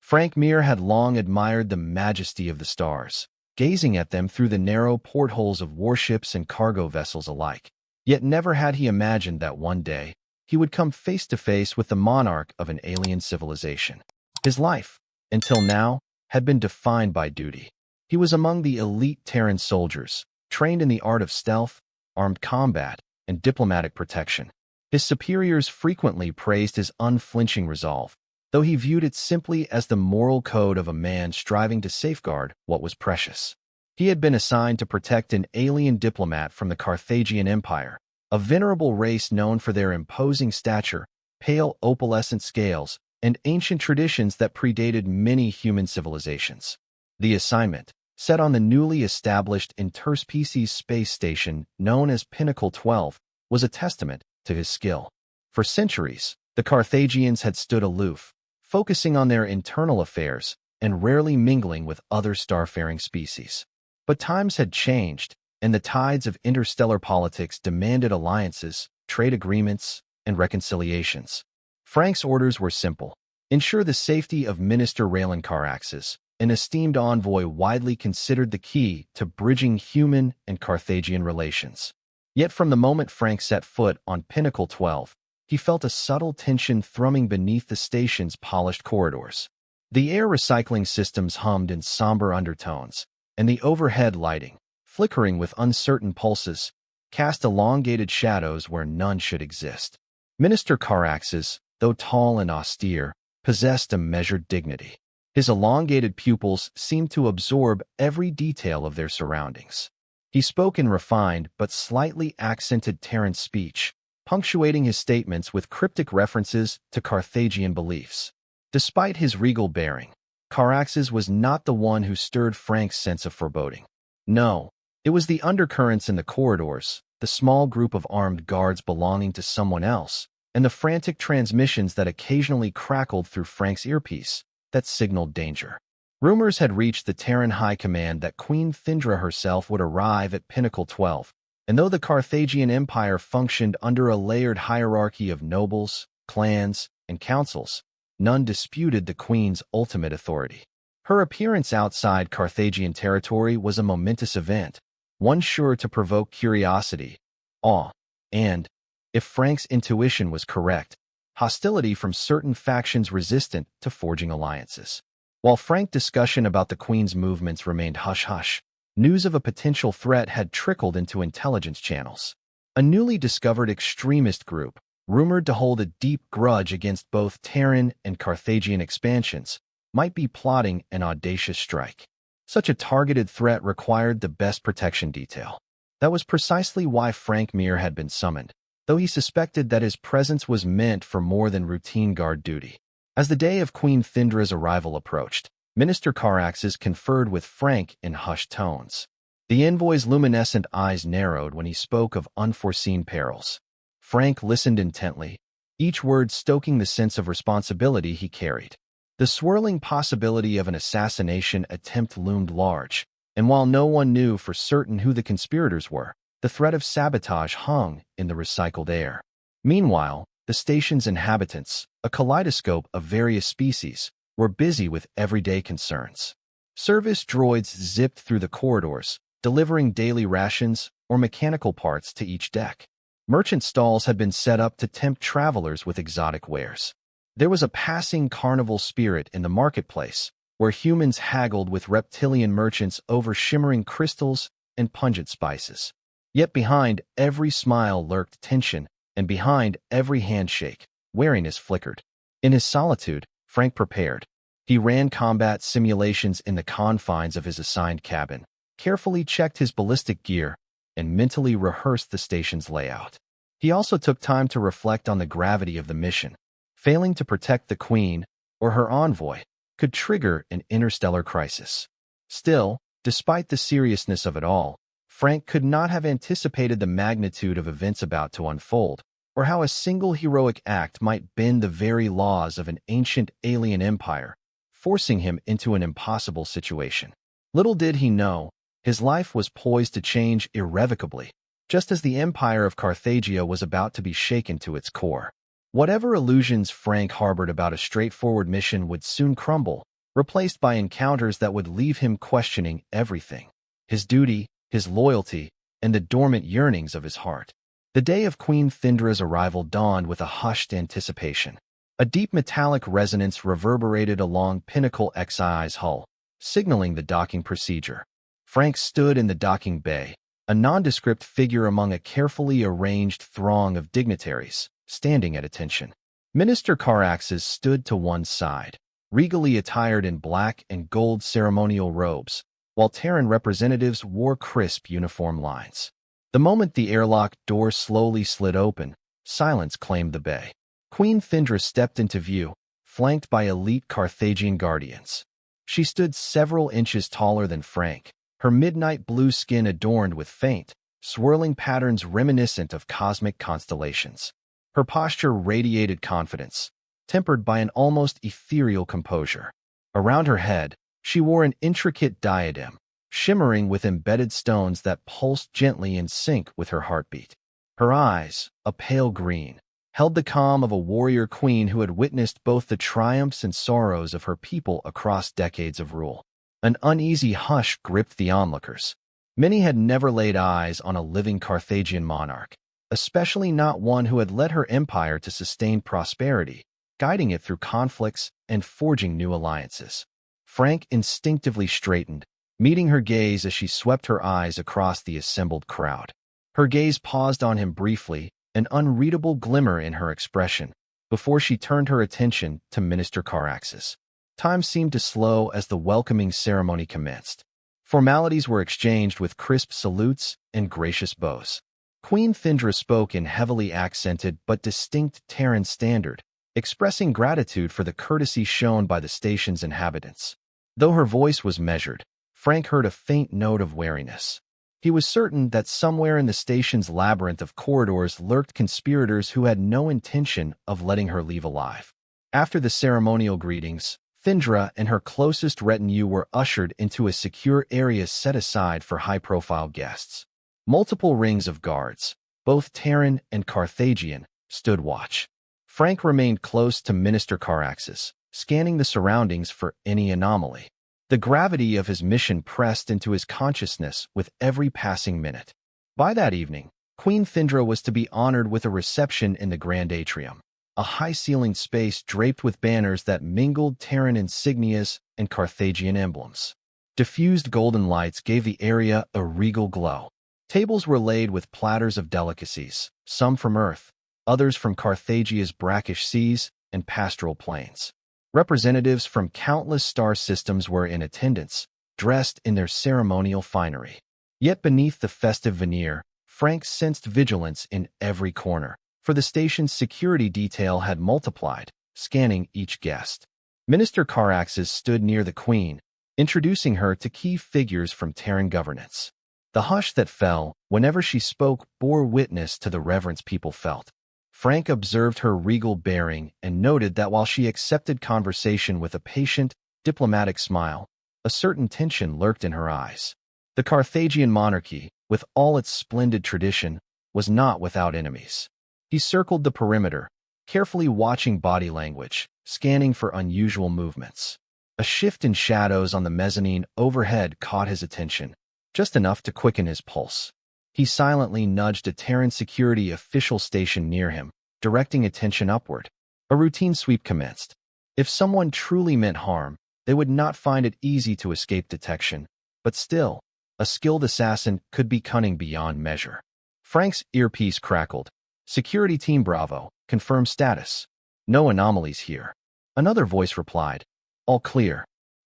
Frank Meer had long admired the majesty of the stars, gazing at them through the narrow portholes of warships and cargo vessels alike. Yet never had he imagined that one day he would come face to face with the monarch of an alien civilization. His life, until now, had been defined by duty. He was among the elite Terran soldiers, trained in the art of stealth, armed combat, and diplomatic protection. His superiors frequently praised his unflinching resolve, though he viewed it simply as the moral code of a man striving to safeguard what was precious. He had been assigned to protect an alien diplomat from the Carthaginian Empire, a venerable race known for their imposing stature, pale opalescent scales, and ancient traditions that predated many human civilizations. The assignment, set on the newly established interspecies space station known as Pinnacle 12, was a testament to his skill. For centuries, the Carthaginians had stood aloof, focusing on their internal affairs and rarely mingling with other starfaring species. But times had changed, and the tides of interstellar politics demanded alliances, trade agreements, and reconciliations. Frank's orders were simple: ensure the safety of Minister Raylan Caraxes, an esteemed envoy widely considered the key to bridging human and Carthaginian relations. Yet from the moment Frank set foot on Pinnacle 12, he felt a subtle tension thrumming beneath the station's polished corridors. The air recycling systems hummed in somber undertones, and the overhead lighting, flickering with uncertain pulses, cast elongated shadows where none should exist. Minister Caraxes, though tall and austere, possessed a measured dignity. His elongated pupils seemed to absorb every detail of their surroundings. He spoke in refined but slightly accented Terran speech, punctuating his statements with cryptic references to Carthaginian beliefs. Despite his regal bearing, Caraxes was not the one who stirred Frank's sense of foreboding. No, it was the undercurrents in the corridors, the small group of armed guards belonging to someone else, and the frantic transmissions that occasionally crackled through Frank's earpiece that signaled danger. Rumors had reached the Terran High Command that Queen Thindra herself would arrive at Pinnacle 12, and though the Carthaginian Empire functioned under a layered hierarchy of nobles, clans, and councils, none disputed the Queen's ultimate authority. Her appearance outside Carthaginian territory was a momentous event, one sure to provoke curiosity, awe, and, if Frank's intuition was correct, hostility from certain factions resistant to forging alliances. While frank discussion about the Queen's movements remained hush-hush, news of a potential threat had trickled into intelligence channels. A newly discovered extremist group, rumored to hold a deep grudge against both Terran and Carthaginian expansions, might be plotting an audacious strike. Such a targeted threat required the best protection detail. That was precisely why Frank Meer had been summoned, though he suspected that his presence was meant for more than routine guard duty. As the day of Queen Thindra's arrival approached, Minister Caraxes conferred with Frank in hushed tones. The envoy's luminescent eyes narrowed when he spoke of unforeseen perils. Frank listened intently, each word stoking the sense of responsibility he carried. The swirling possibility of an assassination attempt loomed large, and while no one knew for certain who the conspirators were, the threat of sabotage hung in the recycled air. Meanwhile, the station's inhabitants, a kaleidoscope of various species, were busy with everyday concerns. Service droids zipped through the corridors, delivering daily rations or mechanical parts to each deck. Merchant stalls had been set up to tempt travelers with exotic wares. There was a passing carnival spirit in the marketplace, where humans haggled with reptilian merchants over shimmering crystals and pungent spices. Yet behind every smile lurked tension, and behind every handshake, wariness flickered. In his solitude, Frank prepared. He ran combat simulations in the confines of his assigned cabin, carefully checked his ballistic gear, and mentally rehearsed the station's layout. He also took time to reflect on the gravity of the mission. Failing to protect the Queen, or her envoy, could trigger an interstellar crisis. Still, despite the seriousness of it all, Frank could not have anticipated the magnitude of events about to unfold, or how a single heroic act might bend the very laws of an ancient alien empire, forcing him into an impossible situation. Little did he know, his life was poised to change irrevocably, just as the empire of Carthagia was about to be shaken to its core. Whatever illusions Frank harbored about a straightforward mission would soon crumble, replaced by encounters that would leave him questioning everything: his duty, his loyalty, and the dormant yearnings of his heart. The day of Queen Thindra's arrival dawned with a hushed anticipation. A deep metallic resonance reverberated along Pinnacle Xi's hull, signaling the docking procedure. Frank stood in the docking bay, a nondescript figure among a carefully arranged throng of dignitaries, standing at attention. Minister Caraxes stood to one side, regally attired in black and gold ceremonial robes, while Terran representatives wore crisp uniform lines. The moment the airlock door slowly slid open, silence claimed the bay. Queen Thindra stepped into view, flanked by elite Carthaginian guardians. She stood several inches taller than Frank, her midnight blue skin adorned with faint, swirling patterns reminiscent of cosmic constellations. Her posture radiated confidence, tempered by an almost ethereal composure. Around her head, she wore an intricate diadem, shimmering with embedded stones that pulsed gently in sync with her heartbeat. Her eyes, a pale green, held the calm of a warrior queen who had witnessed both the triumphs and sorrows of her people across decades of rule. An uneasy hush gripped the onlookers. Many had never laid eyes on a living Carthaginian monarch, especially not one who had led her empire to sustained prosperity, guiding it through conflicts and forging new alliances. Frank instinctively straightened, meeting her gaze as she swept her eyes across the assembled crowd. Her gaze paused on him briefly, an unreadable glimmer in her expression, before she turned her attention to Minister Caraxes. Time seemed to slow as the welcoming ceremony commenced. Formalities were exchanged with crisp salutes and gracious bows. Queen Thindra spoke in heavily accented but distinct Terran standard, expressing gratitude for the courtesy shown by the station's inhabitants. Though her voice was measured, Frank heard a faint note of wariness. He was certain that somewhere in the station's labyrinth of corridors lurked conspirators who had no intention of letting her leave alive. After the ceremonial greetings, Thindra and her closest retinue were ushered into a secure area set aside for high-profile guests. Multiple rings of guards, both Terran and Carthaginian, stood watch. Frank remained close to Minister Caraxes, scanning the surroundings for any anomaly. The gravity of his mission pressed into his consciousness with every passing minute. By that evening, Queen Thindra was to be honored with a reception in the Grand Atrium, a high-ceilinged space draped with banners that mingled Terran insignias and Carthaginian emblems. Diffused golden lights gave the area a regal glow. Tables were laid with platters of delicacies, some from Earth, others from Carthaginia's brackish seas and pastoral plains. Representatives from countless star systems were in attendance, dressed in their ceremonial finery. Yet beneath the festive veneer, Frank sensed vigilance in every corner, for the station's security detail had multiplied, scanning each guest. Minister Caraxes stood near the Queen, introducing her to key figures from Terran governance. The hush that fell whenever she spoke bore witness to the reverence people felt. Frank observed her regal bearing and noted that while she accepted conversation with a patient, diplomatic smile, a certain tension lurked in her eyes. The Carthaginian monarchy, with all its splendid tradition, was not without enemies. He circled the perimeter, carefully watching body language, scanning for unusual movements. A shift in shadows on the mezzanine overhead caught his attention, just enough to quicken his pulse. He silently nudged a Terran security official stationed near him, directing attention upward. A routine sweep commenced. If someone truly meant harm, they would not find it easy to escape detection, but still, a skilled assassin could be cunning beyond measure. Frank's earpiece crackled. Security Team Bravo, confirm status. No anomalies here. Another voice replied, all clear.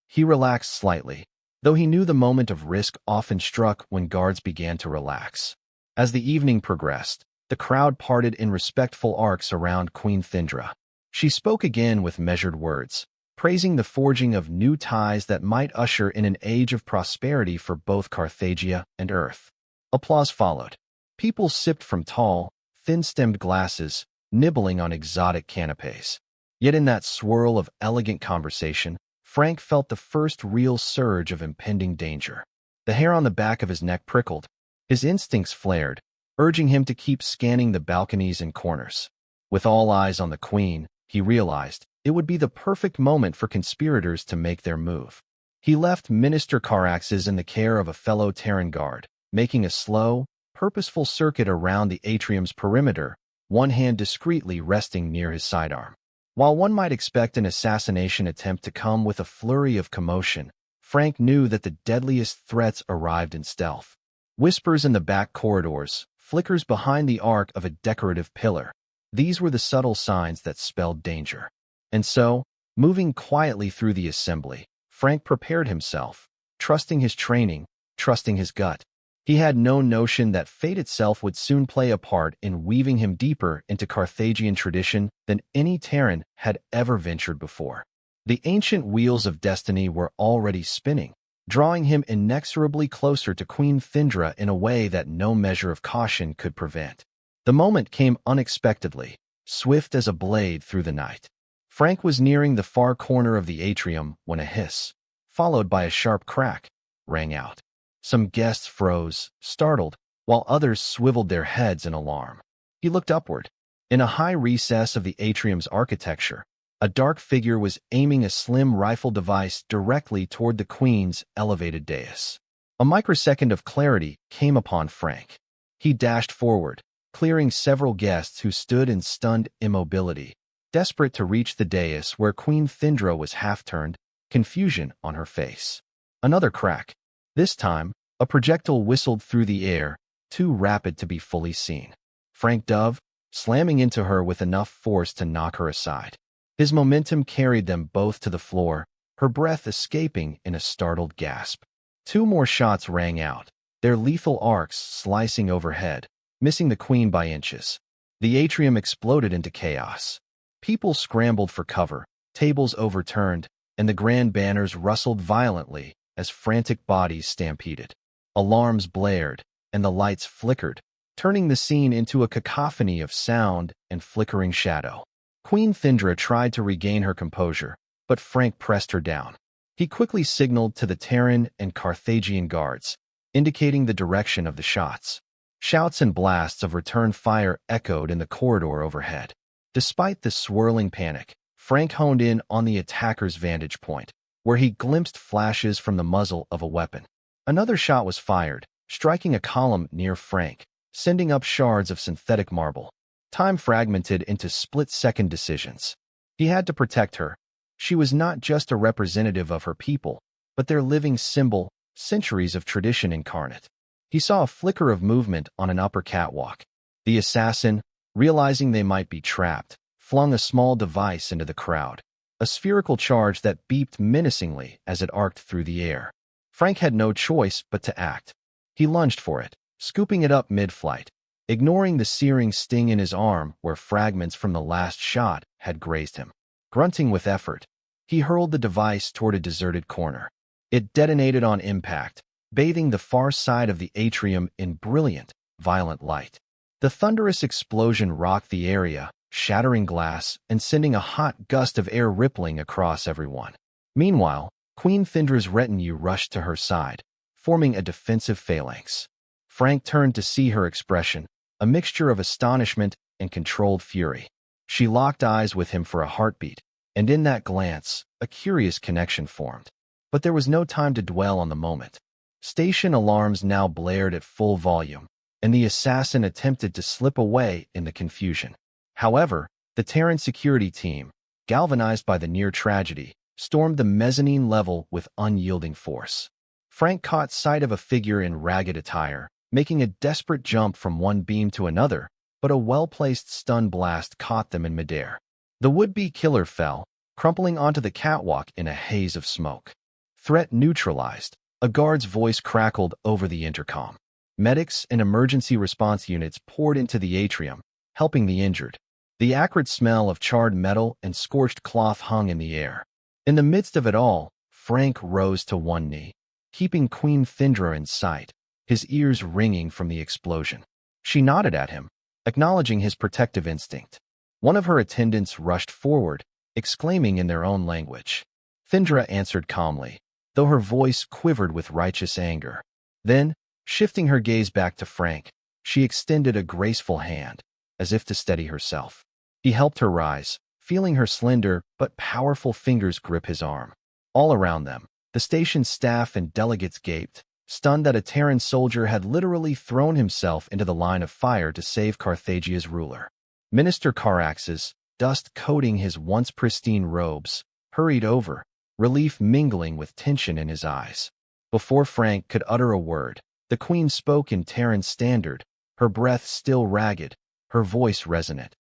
He relaxed slightly, though he knew the moment of risk often struck when guards began to relax. As the evening progressed, the crowd parted in respectful arcs around Queen Thindra. She spoke again with measured words, praising the forging of new ties that might usher in an age of prosperity for both Carthagia and Earth. Applause followed. People sipped from tall, thin-stemmed glasses, nibbling on exotic canapes. Yet in that swirl of elegant conversation, Frank felt the first real surge of impending danger. The hair on the back of his neck prickled. His instincts flared, urging him to keep scanning the balconies and corners. With all eyes on the Queen, he realized It would be the perfect moment for conspirators to make their move. He left Minister Caraxes in the care of a fellow Terran guard, making a slow, purposeful circuit around the atrium's perimeter, one hand discreetly resting near his sidearm. While one might expect an assassination attempt to come with a flurry of commotion, Frank knew that the deadliest threats arrived in stealth. Whispers in the back corridors, flickers behind the arc of a decorative pillar. These were the subtle signs that spelled danger. And so, moving quietly through the assembly, Frank prepared himself, trusting his training, trusting his gut. He had no notion that fate itself would soon play a part in weaving him deeper into Carthaginian tradition than any Terran had ever ventured before. The ancient wheels of destiny were already spinning, drawing him inexorably closer to Queen Thindra in a way that no measure of caution could prevent. The moment came unexpectedly, swift as a blade through the night. Frank was nearing the far corner of the atrium when a hiss, followed by a sharp crack, rang out. Some guests froze, startled, while others swiveled their heads in alarm. He looked upward. In a high recess of the atrium's architecture, a dark figure was aiming a slim rifle device directly toward the Queen's elevated dais. A microsecond of clarity came upon Frank. He dashed forward, clearing several guests who stood in stunned immobility, desperate to reach the dais where Queen Thindra was half-turned, confusion on her face. Another crack. This time, a projectile whistled through the air, too rapid to be fully seen. Frank dove, slamming into her with enough force to knock her aside. His momentum carried them both to the floor, her breath escaping in a startled gasp. Two more shots rang out, their lethal arcs slicing overhead, missing the Queen by inches. The atrium exploded into chaos. People scrambled for cover, tables overturned, and the grand banners rustled violently as frantic bodies stampeded. Alarms blared, and the lights flickered, turning the scene into a cacophony of sound and flickering shadow. Queen Thindra tried to regain her composure, but Frank pressed her down. He quickly signaled to the Terran and Carthaginian guards, indicating the direction of the shots. Shouts and blasts of return fire echoed in the corridor overhead. Despite the swirling panic, Frank honed in on the attacker's vantage point, where he glimpsed flashes from the muzzle of a weapon. Another shot was fired, striking a column near Frank, sending up shards of synthetic marble. Time fragmented into split-second decisions. He had to protect her. She was not just a representative of her people, but their living symbol, centuries of tradition incarnate. He saw a flicker of movement on an upper catwalk. The assassin, realizing they might be trapped, flung a small device into the crowd, a spherical charge that beeped menacingly as it arced through the air. Frank had no choice but to act. He lunged for it, scooping it up mid-flight, ignoring the searing sting in his arm where fragments from the last shot had grazed him. Grunting with effort, he hurled the device toward a deserted corner. It detonated on impact, bathing the far side of the atrium in brilliant, violent light. The thunderous explosion rocked the area, shattering glass and sending a hot gust of air rippling across everyone. Meanwhile, Queen Thindra's retinue rushed to her side, forming a defensive phalanx. Frank turned to see her expression, a mixture of astonishment and controlled fury. She locked eyes with him for a heartbeat, and in that glance, a curious connection formed. But there was no time to dwell on the moment. Station alarms now blared at full volume, and the assassin attempted to slip away in the confusion. However, the Terran security team, galvanized by the near tragedy, stormed the mezzanine level with unyielding force. Frank caught sight of a figure in ragged attire, making a desperate jump from one beam to another, but a well-placed stun blast caught them in midair. The would-be killer fell, crumpling onto the catwalk in a haze of smoke. Threat neutralized, a guard's voice crackled over the intercom. Medics and emergency response units poured into the atrium, helping the injured. The acrid smell of charred metal and scorched cloth hung in the air. In the midst of it all, Frank rose to one knee, keeping Queen Thindra in sight, his ears ringing from the explosion. She nodded at him, acknowledging his protective instinct. One of her attendants rushed forward, exclaiming in their own language. Thindra answered calmly, though her voice quivered with righteous anger. Then, shifting her gaze back to Frank, she extended a graceful hand, as if to steady herself. He helped her rise, feeling her slender but powerful fingers grip his arm. All around them, the station's staff and delegates gaped, stunned that a Terran soldier had literally thrown himself into the line of fire to save Carthagia's ruler. Minister Caraxes, dust coating his once pristine robes, hurried over, relief mingling with tension in his eyes. Before Frank could utter a word, the Queen spoke in Terran standard, her breath still ragged, her voice resonant.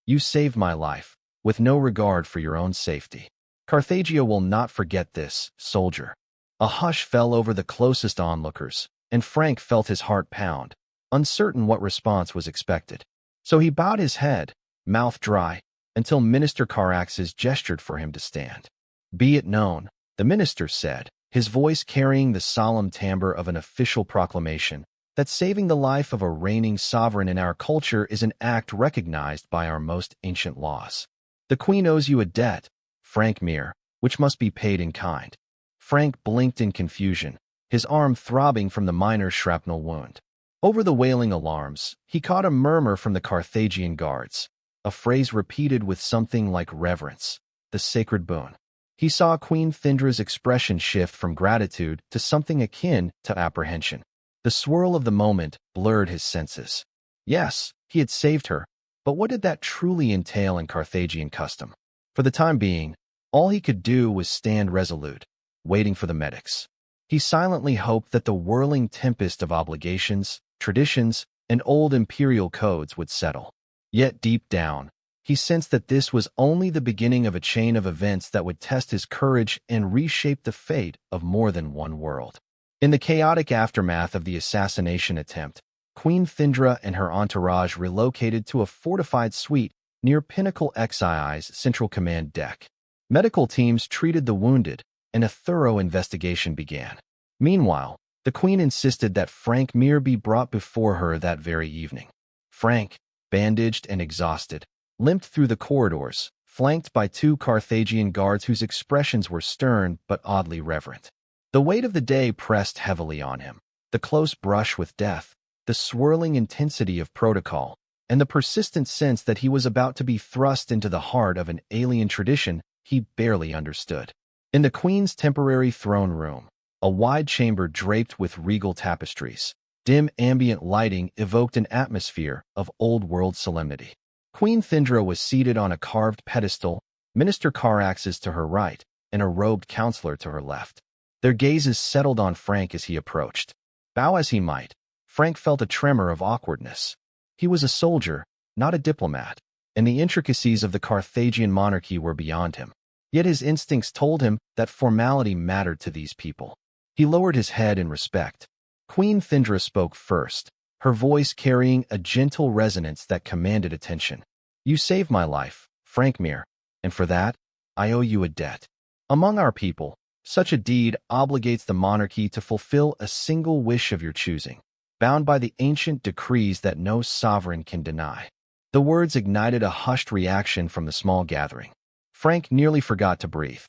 "You saved my life, with no regard for your own safety. Carthagia will not forget this, soldier." A hush fell over the closest onlookers, and Frank felt his heart pound, uncertain what response was expected. So he bowed his head, mouth dry, until Minister Caraxes gestured for him to stand. "Be it known," the minister said, his voice carrying the solemn timbre of an official proclamation, "that saving the life of a reigning sovereign in our culture is an act recognized by our most ancient laws. The Queen owes you a debt, Frank Meer, which must be paid in kind." Frank blinked in confusion, his arm throbbing from the minor shrapnel wound. Over the wailing alarms, he caught a murmur from the Carthaginian guards, a phrase repeated with something like reverence, "the sacred boon." He saw Queen Thindra's expression shift from gratitude to something akin to apprehension. The swirl of the moment blurred his senses. Yes, he had saved her, but what did that truly entail in Carthaginian custom? For the time being, all he could do was stand resolute, waiting for the medics. He silently hoped that the whirling tempest of obligations, traditions, and old imperial codes would settle. Yet deep down, he sensed that this was only the beginning of a chain of events that would test his courage and reshape the fate of more than one world. In the chaotic aftermath of the assassination attempt, Queen Thindra and her entourage relocated to a fortified suite near Pinnacle XII's Central Command deck. Medical teams treated the wounded, and a thorough investigation began. Meanwhile, the Queen insisted that Frank Meer be brought before her that very evening. Frank, bandaged and exhausted, limped through the corridors, flanked by two Carthaginian guards whose expressions were stern but oddly reverent. The weight of the day pressed heavily on him. The close brush with death, the swirling intensity of protocol, and the persistent sense that he was about to be thrust into the heart of an alien tradition he barely understood. In the Queen's temporary throne room, a wide chamber draped with regal tapestries, dim ambient lighting evoked an atmosphere of old-world solemnity. Queen Thindra was seated on a carved pedestal, Minister Caraxes to her right, and a robed counselor to her left. Their gazes settled on Frank as he approached. Bow as he might, Frank felt a tremor of awkwardness. He was a soldier, not a diplomat, and the intricacies of the Carthaginian monarchy were beyond him. Yet his instincts told him that formality mattered to these people. He lowered his head in respect. Queen Thindra spoke first, her voice carrying a gentle resonance that commanded attention. "You saved my life, Frank Meer, and for that, I owe you a debt. Among our people, such a deed obligates the monarchy to fulfill a single wish of your choosing, bound by the ancient decrees that no sovereign can deny." The words ignited a hushed reaction from the small gathering. Frank nearly forgot to breathe.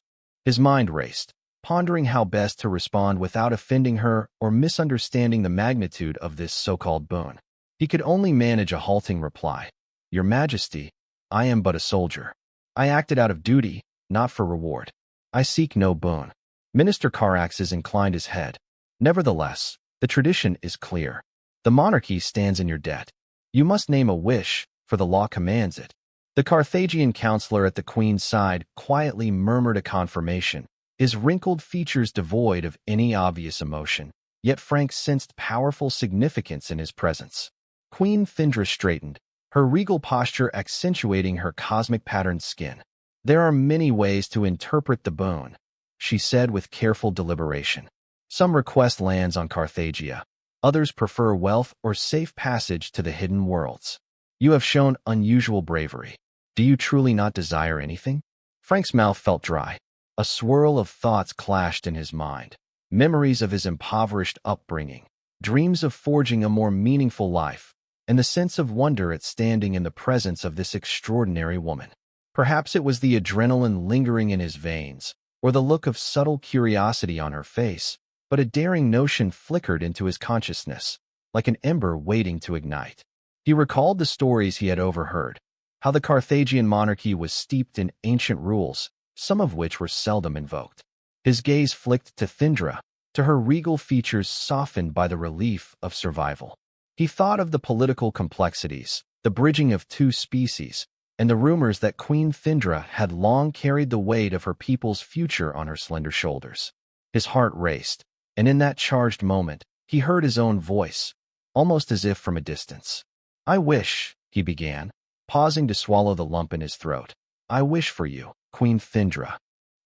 His mind raced, pondering how best to respond without offending her or misunderstanding the magnitude of this so-called boon. He could only manage a halting reply. "Your Majesty, I am but a soldier. I acted out of duty, not for reward. I seek no boon." Minister Caraxes inclined his head. "Nevertheless, the tradition is clear. The monarchy stands in your debt. You must name a wish, for the law commands it." The Carthaginian counselor at the Queen's side quietly murmured a confirmation, his wrinkled features devoid of any obvious emotion, yet Frank sensed powerful significance in his presence. Queen Thindra straightened, her regal posture accentuating her cosmic-patterned skin. "There are many ways to interpret the boon," she said with careful deliberation. "Some request lands on Carthagia. Others prefer wealth or safe passage to the hidden worlds. You have shown unusual bravery. Do you truly not desire anything?" Frank's mouth felt dry. A swirl of thoughts clashed in his mind. Memories of his impoverished upbringing, dreams of forging a more meaningful life, and the sense of wonder at standing in the presence of this extraordinary woman. Perhaps it was the adrenaline lingering in his veins, or the look of subtle curiosity on her face, but a daring notion flickered into his consciousness, like an ember waiting to ignite. He recalled the stories he had overheard, how the Carthaginian monarchy was steeped in ancient rules, some of which were seldom invoked. His gaze flicked to Thindra, to her regal features softened by the relief of survival. He thought of the political complexities, the bridging of two species, and the rumors that Queen Thindra had long carried the weight of her people's future on her slender shoulders. His heart raced, and in that charged moment, he heard his own voice, almost as if from a distance. "I wish," he began, pausing to swallow the lump in his throat. "I wish for you, Queen Thindra."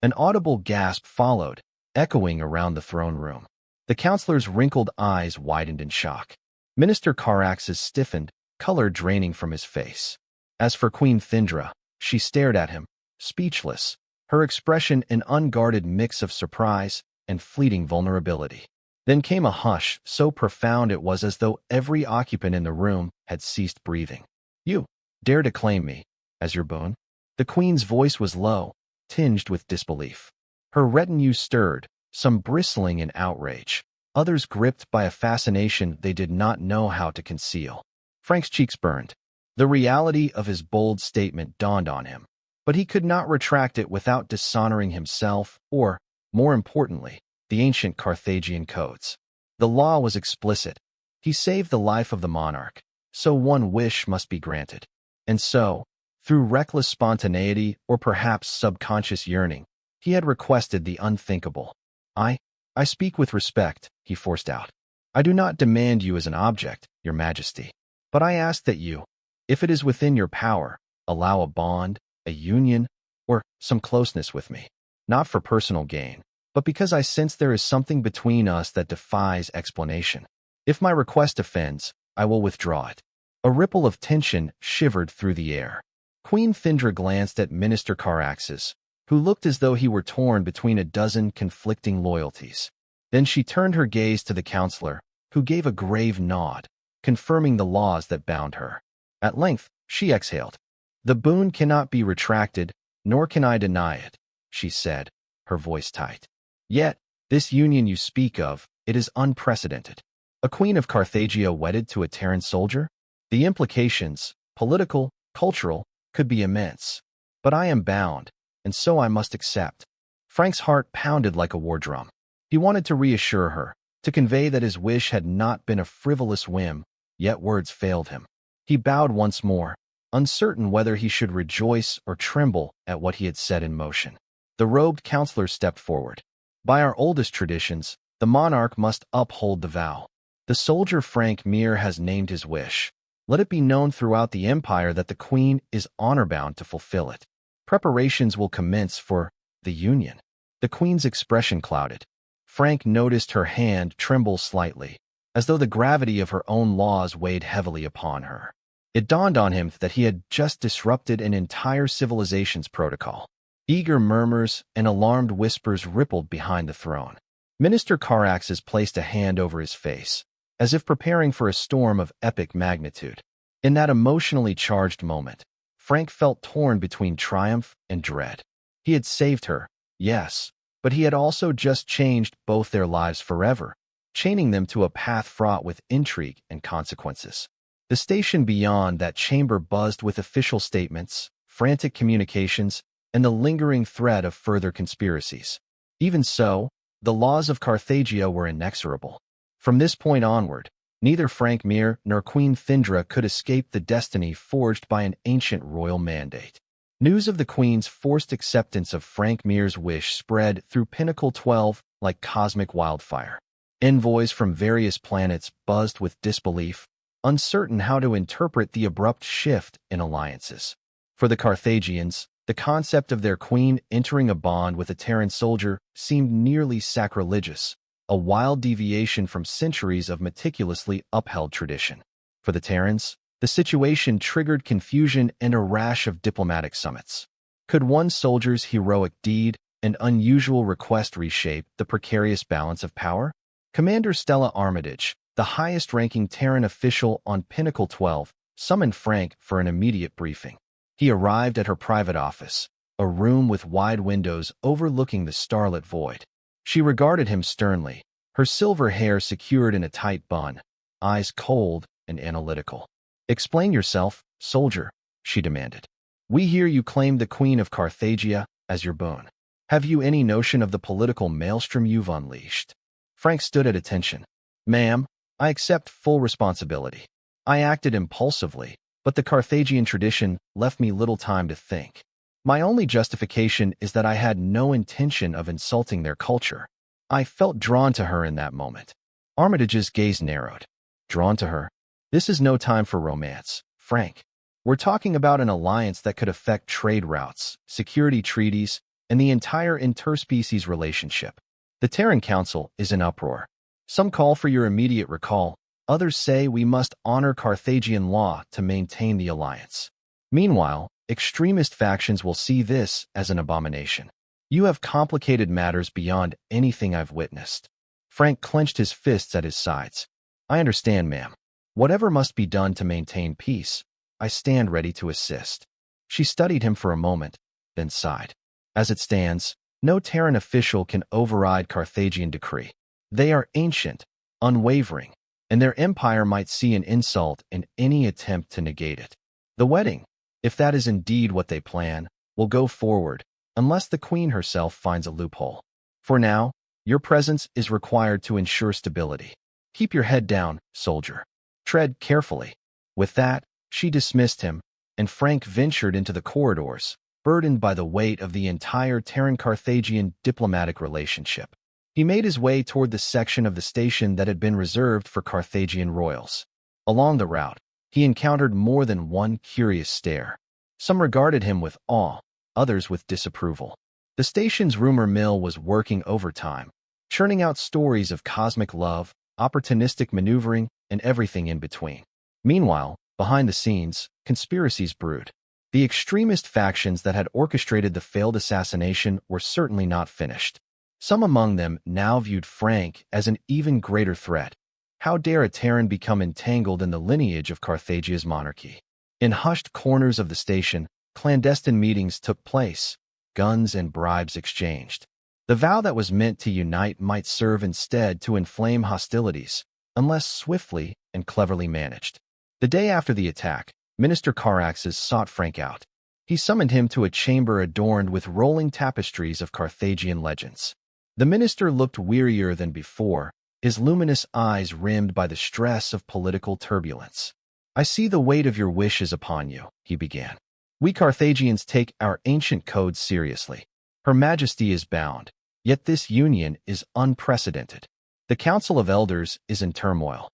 An audible gasp followed, echoing around the throne room. The counselor's wrinkled eyes widened in shock. Minister Carax's stiffened, color draining from his face. As for Queen Thindra, she stared at him, speechless, her expression an unguarded mix of surprise and fleeting vulnerability. Then came a hush so profound it was as though every occupant in the room had ceased breathing. "You dare to claim me as your boon?" The queen's voice was low, tinged with disbelief. Her retinue stirred, some bristling in outrage, others gripped by a fascination they did not know how to conceal. Frank's cheeks burned. The reality of his bold statement dawned on him, but he could not retract it without dishonoring himself or, more importantly, the ancient Carthaginian codes. The law was explicit. He saved the life of the monarch, so one wish must be granted. And so, through reckless spontaneity or perhaps subconscious yearning, he had requested the unthinkable. I speak with respect," he forced out. "I do not demand you as an object, your majesty, but I ask that you, if it is within your power, allow a bond, a union, or some closeness with me, not for personal gain, but because I sense there is something between us that defies explanation. If my request offends, I will withdraw it." A ripple of tension shivered through the air. Queen Thindra glanced at Minister Caraxes, who looked as though he were torn between a dozen conflicting loyalties. Then she turned her gaze to the counselor, who gave a grave nod, confirming the laws that bound her. At length, she exhaled. "The boon cannot be retracted, nor can I deny it," she said, her voice tight. "Yet, this union you speak of, it is unprecedented. A queen of Carthagia wedded to a Terran soldier? The implications, political, cultural, could be immense. But I am bound, and so I must accept." Frank's heart pounded like a war drum. He wanted to reassure her, to convey that his wish had not been a frivolous whim, yet words failed him. He bowed once more, uncertain whether he should rejoice or tremble at what he had set in motion. The robed counselor stepped forward. "By our oldest traditions, the monarch must uphold the vow. The soldier Frank Meer has named his wish. Let it be known throughout the empire that the queen is honor-bound to fulfill it. Preparations will commence for the union." The queen's expression clouded. Frank noticed her hand tremble slightly, as though the gravity of her own laws weighed heavily upon her. It dawned on him that he had just disrupted an entire civilization's protocol. Eager murmurs and alarmed whispers rippled behind the throne. Minister Caraxes placed a hand over his face, as if preparing for a storm of epic magnitude. In that emotionally charged moment, Frank felt torn between triumph and dread. He had saved her, yes, but he had also just changed both their lives forever, chaining them to a path fraught with intrigue and consequences. The station beyond that chamber buzzed with official statements, frantic communications, and the lingering threat of further conspiracies. Even so, the laws of Carthagia were inexorable. From this point onward, neither Frank Meer nor Queen Thindra could escape the destiny forged by an ancient royal mandate. News of the Queen's forced acceptance of Frank Meer's wish spread through Pinnacle 12 like cosmic wildfire. Envoys from various planets buzzed with disbelief, uncertain how to interpret the abrupt shift in alliances. For the Carthaginians, the concept of their queen entering a bond with a Terran soldier seemed nearly sacrilegious, a wild deviation from centuries of meticulously upheld tradition. For the Terrans, the situation triggered confusion and a rash of diplomatic summits. Could one soldier's heroic deed and unusual request reshape the precarious balance of power? Commander Stella Armitage, the highest-ranking Terran official on Pinnacle 12, summoned Frank for an immediate briefing. He arrived at her private office, a room with wide windows overlooking the starlit void. She regarded him sternly, her silver hair secured in a tight bun, eyes cold and analytical. "Explain yourself, soldier," she demanded. We hear you claim the Queen of Carthagia as your boon. Have you any notion of the political maelstrom you've unleashed? Frank stood at attention. Ma'am, I accept full responsibility. I acted impulsively, but the Carthaginian tradition left me little time to think. My only justification is that I had no intention of insulting their culture. I felt drawn to her in that moment. Armitage's gaze narrowed. Drawn to her? This is no time for romance, Frank. We're talking about an alliance that could affect trade routes, security treaties, and the entire interspecies relationship. The Terran Council is in uproar. Some call for your immediate recall. Others say we must honor Carthaginian law to maintain the alliance. Meanwhile, extremist factions will see this as an abomination. You have complicated matters beyond anything I've witnessed. Frank clenched his fists at his sides. I understand, ma'am. Whatever must be done to maintain peace, I stand ready to assist. She studied him for a moment, then sighed. As it stands, no Terran official can override Carthaginian decree. They are ancient, unwavering, and their empire might see an insult in any attempt to negate it. The wedding, if that is indeed what they plan, will go forward, unless the Queen herself finds a loophole. For now, your presence is required to ensure stability. Keep your head down, soldier. Tread carefully. With that, she dismissed him, and Frank ventured into the corridors, burdened by the weight of the entire Terran-Carthaginian diplomatic relationship. He made his way toward the section of the station that had been reserved for Carthaginian royals. Along the route, he encountered more than one curious stare. Some regarded him with awe, others with disapproval. The station's rumor mill was working overtime, churning out stories of cosmic love, opportunistic maneuvering, and everything in between. Meanwhile, behind the scenes, conspiracies brewed. The extremist factions that had orchestrated the failed assassination were certainly not finished. Some among them now viewed Frank as an even greater threat. How dare a Terran become entangled in the lineage of Carthagia's monarchy? In hushed corners of the station, clandestine meetings took place, guns and bribes exchanged. The vow that was meant to unite might serve instead to inflame hostilities, unless swiftly and cleverly managed. The day after the attack, Minister Caraxes sought Frank out. He summoned him to a chamber adorned with rolling tapestries of Carthaginian legends. The minister looked wearier than before, his luminous eyes rimmed by the stress of political turbulence. I see the weight of your wishes upon you, he began. We Carthaginians take our ancient codes seriously. Her Majesty is bound, yet this union is unprecedented. The Council of Elders is in turmoil.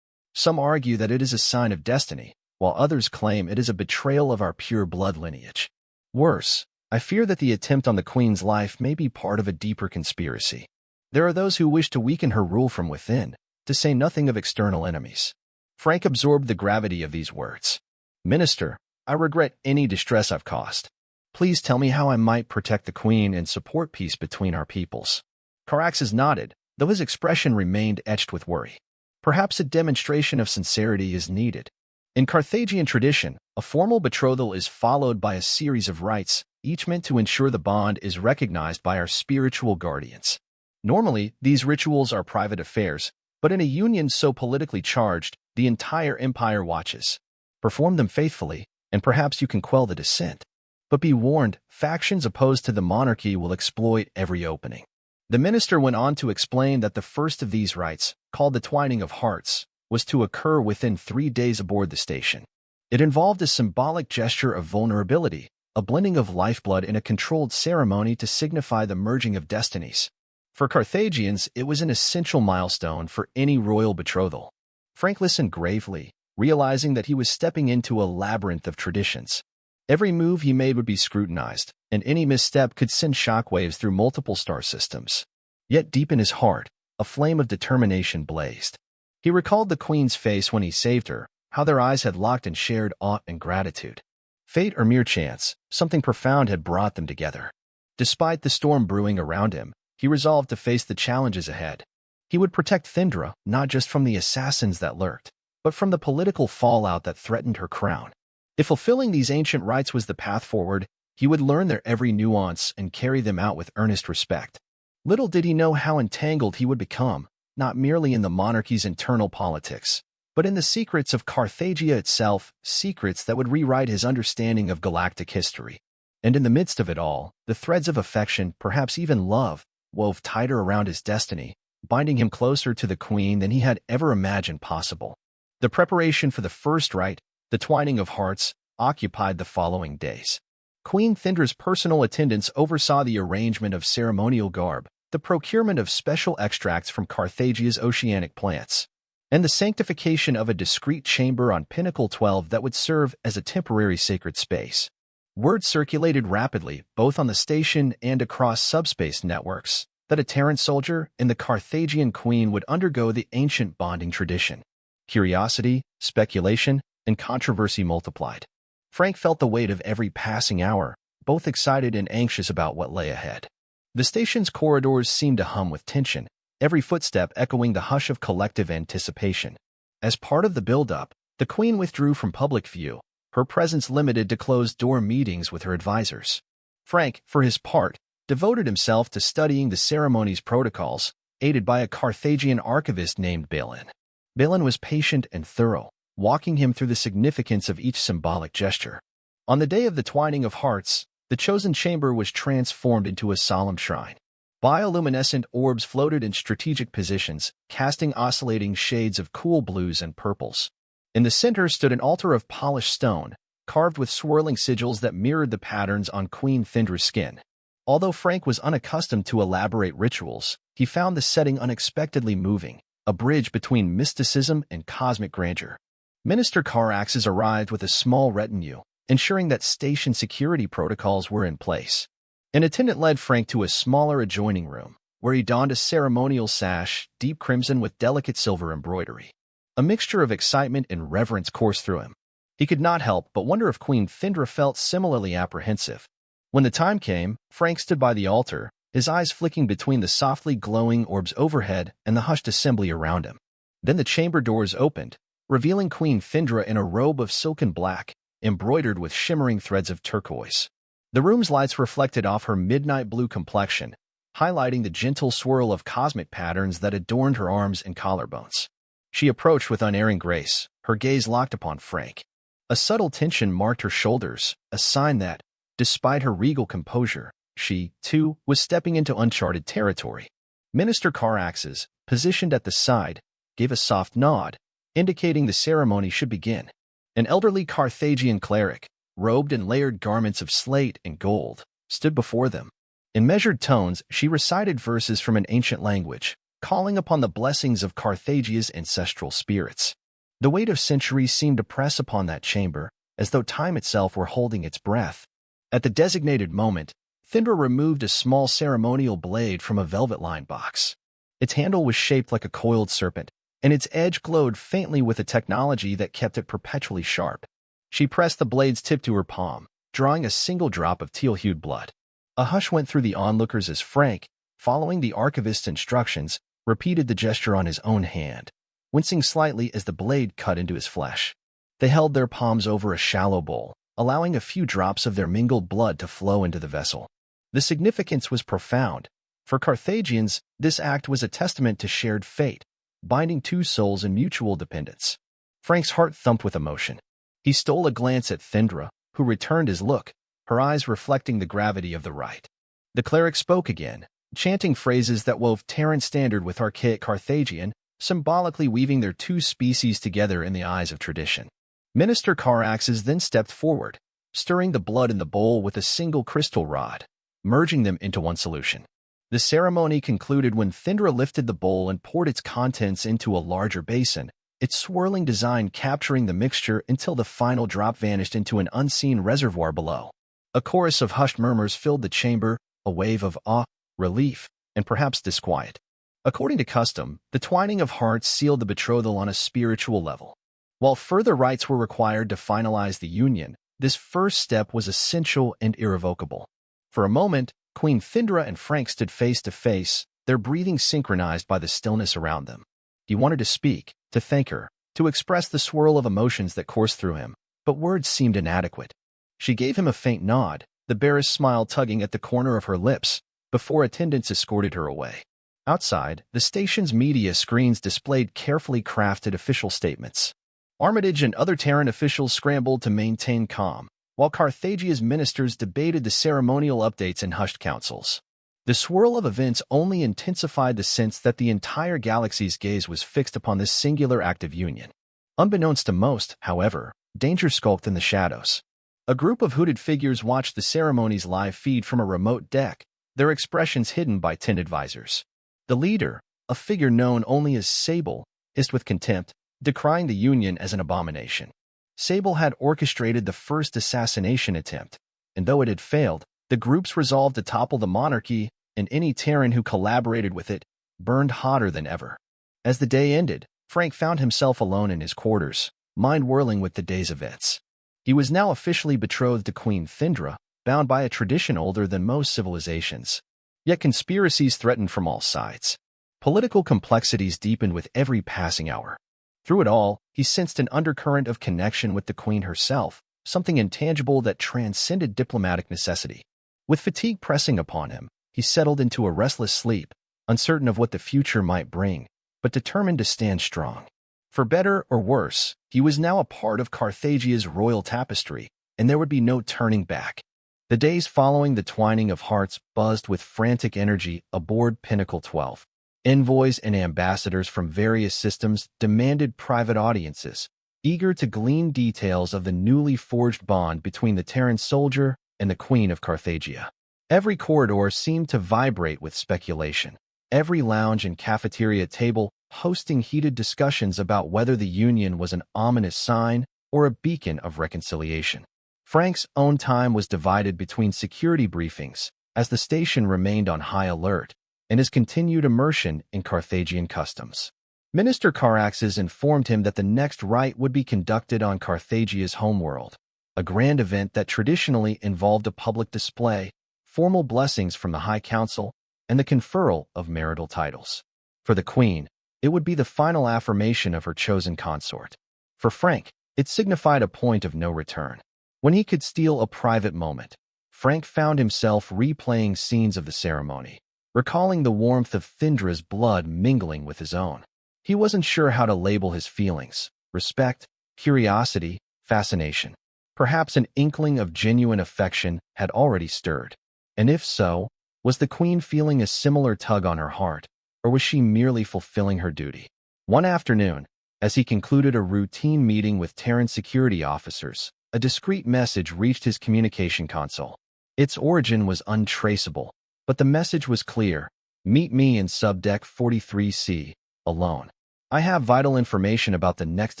Some argue that it is a sign of destiny, while others claim it is a betrayal of our pure blood lineage. Worse, I fear that the attempt on the Queen's life may be part of a deeper conspiracy. There are those who wish to weaken her rule from within, to say nothing of external enemies. Frank absorbed the gravity of these words. Minister, I regret any distress I've caused. Please tell me how I might protect the Queen and support peace between our peoples. Caraxes nodded, though his expression remained etched with worry. Perhaps a demonstration of sincerity is needed. In Carthaginian tradition, a formal betrothal is followed by a series of rites, each meant to ensure the bond is recognized by our spiritual guardians. Normally, these rituals are private affairs, but in a union so politically charged, the entire empire watches. Perform them faithfully, and perhaps you can quell the dissent. But be warned, factions opposed to the monarchy will exploit every opening. The minister went on to explain that the first of these rites, called the Twining of Hearts, was to occur within 3 days aboard the station. It involved a symbolic gesture of vulnerability, a blending of lifeblood in a controlled ceremony to signify the merging of destinies. For Carthaginians, it was an essential milestone for any royal betrothal. Frank listened gravely, realizing that he was stepping into a labyrinth of traditions. Every move he made would be scrutinized, and any misstep could send shockwaves through multiple star systems. Yet deep in his heart, a flame of determination blazed. He recalled the Queen's face when he saved her, how their eyes had locked in shared awe and gratitude. Fate or mere chance, something profound had brought them together. Despite the storm brewing around him, he resolved to face the challenges ahead. He would protect Thindra not just from the assassins that lurked, but from the political fallout that threatened her crown. If fulfilling these ancient rites was the path forward, he would learn their every nuance and carry them out with earnest respect. Little did he know how entangled he would become, not merely in the monarchy's internal politics, but in the secrets of Carthagia itself, secrets that would rewrite his understanding of galactic history. And in the midst of it all, the threads of affection, perhaps even love, wove tighter around his destiny, binding him closer to the Queen than he had ever imagined possible. The preparation for the first rite, the twining of hearts, occupied the following days. Queen Thindra's personal attendants oversaw the arrangement of ceremonial garb, the procurement of special extracts from Carthagia's oceanic plants, and the sanctification of a discreet chamber on Pinnacle 12 that would serve as a temporary sacred space. Word circulated rapidly, both on the station and across subspace networks, that a Terran soldier and the Carthaginian queen would undergo the ancient bonding tradition. Curiosity, speculation, and controversy multiplied. Frank felt the weight of every passing hour, both excited and anxious about what lay ahead. The station's corridors seemed to hum with tension, every footstep echoing the hush of collective anticipation. As part of the build-up, the Queen withdrew from public view, her presence limited to closed-door meetings with her advisors. Frank, for his part, devoted himself to studying the ceremony's protocols, aided by a Carthaginian archivist named Balin. Balin was patient and thorough, walking him through the significance of each symbolic gesture. On the day of the twining of hearts, the chosen chamber was transformed into a solemn shrine. Bioluminescent orbs floated in strategic positions, casting oscillating shades of cool blues and purples. In the center stood an altar of polished stone, carved with swirling sigils that mirrored the patterns on Queen Thindra's skin. Although Frank was unaccustomed to elaborate rituals, he found the setting unexpectedly moving, a bridge between mysticism and cosmic grandeur. Minister Caraxes arrived with a small retinue, ensuring that station security protocols were in place. An attendant led Frank to a smaller adjoining room, where he donned a ceremonial sash, deep crimson with delicate silver embroidery. A mixture of excitement and reverence coursed through him. He could not help but wonder if Queen Thindra felt similarly apprehensive. When the time came, Frank stood by the altar, his eyes flicking between the softly glowing orbs overhead and the hushed assembly around him. Then the chamber doors opened, revealing Queen Thindra in a robe of silken black, embroidered with shimmering threads of turquoise. The room's lights reflected off her midnight blue complexion, highlighting the gentle swirl of cosmic patterns that adorned her arms and collarbones. She approached with unerring grace, her gaze locked upon Frank. A subtle tension marked her shoulders, a sign that, despite her regal composure, she, too, was stepping into uncharted territory. Minister Caraxes, positioned at the side, gave a soft nod, indicating the ceremony should begin. An elderly Carthaginian cleric, robed in layered garments of slate and gold, stood before them. In measured tones, she recited verses from an ancient language, calling upon the blessings of Carthagia's ancestral spirits. The weight of centuries seemed to press upon that chamber, as though time itself were holding its breath. At the designated moment, Thindra removed a small ceremonial blade from a velvet-lined box. Its handle was shaped like a coiled serpent, and its edge glowed faintly with a technology that kept it perpetually sharp. She pressed the blade's tip to her palm, drawing a single drop of teal-hued blood. A hush went through the onlookers as Frank, following the archivist's instructions, repeated the gesture on his own hand, wincing slightly as the blade cut into his flesh. They held their palms over a shallow bowl, allowing a few drops of their mingled blood to flow into the vessel. The significance was profound. For Carthagians, this act was a testament to shared fate, binding two souls in mutual dependence. Frank's heart thumped with emotion. He stole a glance at Thindra, who returned his look, her eyes reflecting the gravity of the rite. The cleric spoke again, chanting phrases that wove Terran standard with archaic Carthaginian, symbolically weaving their two species together in the eyes of tradition. Minister Caraxes then stepped forward, stirring the blood in the bowl with a single crystal rod, merging them into one solution. The ceremony concluded when Thindra lifted the bowl and poured its contents into a larger basin, its swirling design capturing the mixture until the final drop vanished into an unseen reservoir below. A chorus of hushed murmurs filled the chamber, a wave of awe, relief, and perhaps disquiet. According to custom, the twining of hearts sealed the betrothal on a spiritual level. While further rites were required to finalize the union, this first step was essential and irrevocable. For a moment, Queen Thindra and Frank stood face to face, their breathing synchronized by the stillness around them. He wanted to speak, to thank her, to express the swirl of emotions that coursed through him, but words seemed inadequate. She gave him a faint nod, the barest smile tugging at the corner of her lips, before attendants escorted her away. Outside, the station's media screens displayed carefully crafted official statements. Armitage and other Terran officials scrambled to maintain calm, while Carthagia's ministers debated the ceremonial updates in hushed councils. The swirl of events only intensified the sense that the entire galaxy's gaze was fixed upon this singular act of union. Unbeknownst to most, however, danger skulked in the shadows. A group of hooded figures watched the ceremony's live feed from a remote deck, their expressions hidden by tinted visors. The leader, a figure known only as Sable, hissed with contempt, decrying the Union as an abomination. Sable had orchestrated the first assassination attempt, and though it had failed, the group's resolve to topple the monarchy and any Terran who collaborated with it burned hotter than ever. As the day ended, Frank found himself alone in his quarters, mind whirling with the day's events. He was now officially betrothed to Queen Thindra, bound by a tradition older than most civilizations. Yet conspiracies threatened from all sides. Political complexities deepened with every passing hour. Through it all, he sensed an undercurrent of connection with the Queen herself, something intangible that transcended diplomatic necessity. With fatigue pressing upon him, he settled into a restless sleep, uncertain of what the future might bring, but determined to stand strong. For better or worse, he was now a part of Carthagia's royal tapestry, and there would be no turning back. The days following the twining of hearts buzzed with frantic energy aboard Pinnacle 12. Envoys and ambassadors from various systems demanded private audiences, eager to glean details of the newly forged bond between the Terran soldier and the Queen of Carthagia. Every corridor seemed to vibrate with speculation, every lounge and cafeteria table hosting heated discussions about whether the Union was an ominous sign or a beacon of reconciliation. Frank's own time was divided between security briefings, as the station remained on high alert, and his continued immersion in Carthaginian customs. Minister Caraxes informed him that the next rite would be conducted on Carthagia's homeworld, a grand event that traditionally involved a public display, formal blessings from the High Council, and the conferral of marital titles. For the Queen, it would be the final affirmation of her chosen consort. For Frank, it signified a point of no return. When he could steal a private moment, Frank found himself replaying scenes of the ceremony, recalling the warmth of Thindra's blood mingling with his own. He wasn't sure how to label his feelings: respect, curiosity, fascination. Perhaps an inkling of genuine affection had already stirred. And if so, was the Queen feeling a similar tug on her heart, or was she merely fulfilling her duty? One afternoon, as he concluded a routine meeting with Terran security officers, a discreet message reached his communication console. Its origin was untraceable, but the message was clear: meet me in subdeck 43C, alone. I have vital information about the next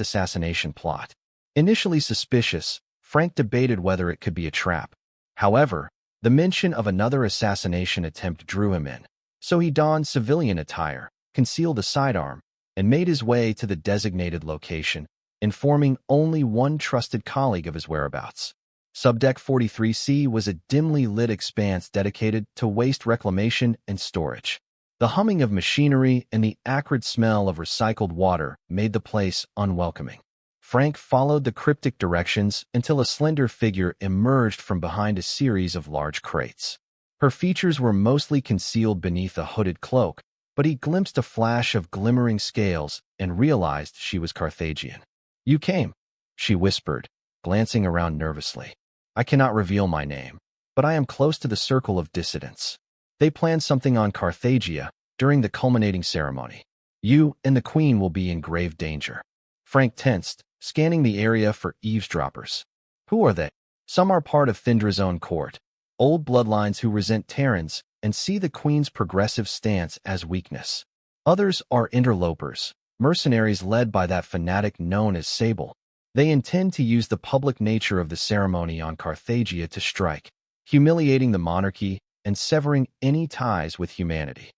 assassination plot. Initially suspicious, Frank debated whether it could be a trap. However, the mention of another assassination attempt drew him in, so he donned civilian attire, concealed a sidearm, and made his way to the designated location, informing only one trusted colleague of his whereabouts. Subdeck 43C was a dimly lit expanse dedicated to waste reclamation and storage. The humming of machinery and the acrid smell of recycled water made the place unwelcoming. Frank followed the cryptic directions until a slender figure emerged from behind a series of large crates. Her features were mostly concealed beneath a hooded cloak, but he glimpsed a flash of glimmering scales and realized she was Carthagian. "You came," she whispered, glancing around nervously. "I cannot reveal my name, but I am close to the circle of dissidents. They plan something on Carthagia during the culminating ceremony. You and the Queen will be in grave danger." Frank tensed, scanning the area for eavesdroppers. Who are they? Some are part of Thindra's own court, old bloodlines who resent Terrans and see the Queen's progressive stance as weakness. Others are interlopers, mercenaries led by that fanatic known as Sable. They intend to use the public nature of the ceremony on Carthagia to strike, humiliating the monarchy and severing any ties with humanity.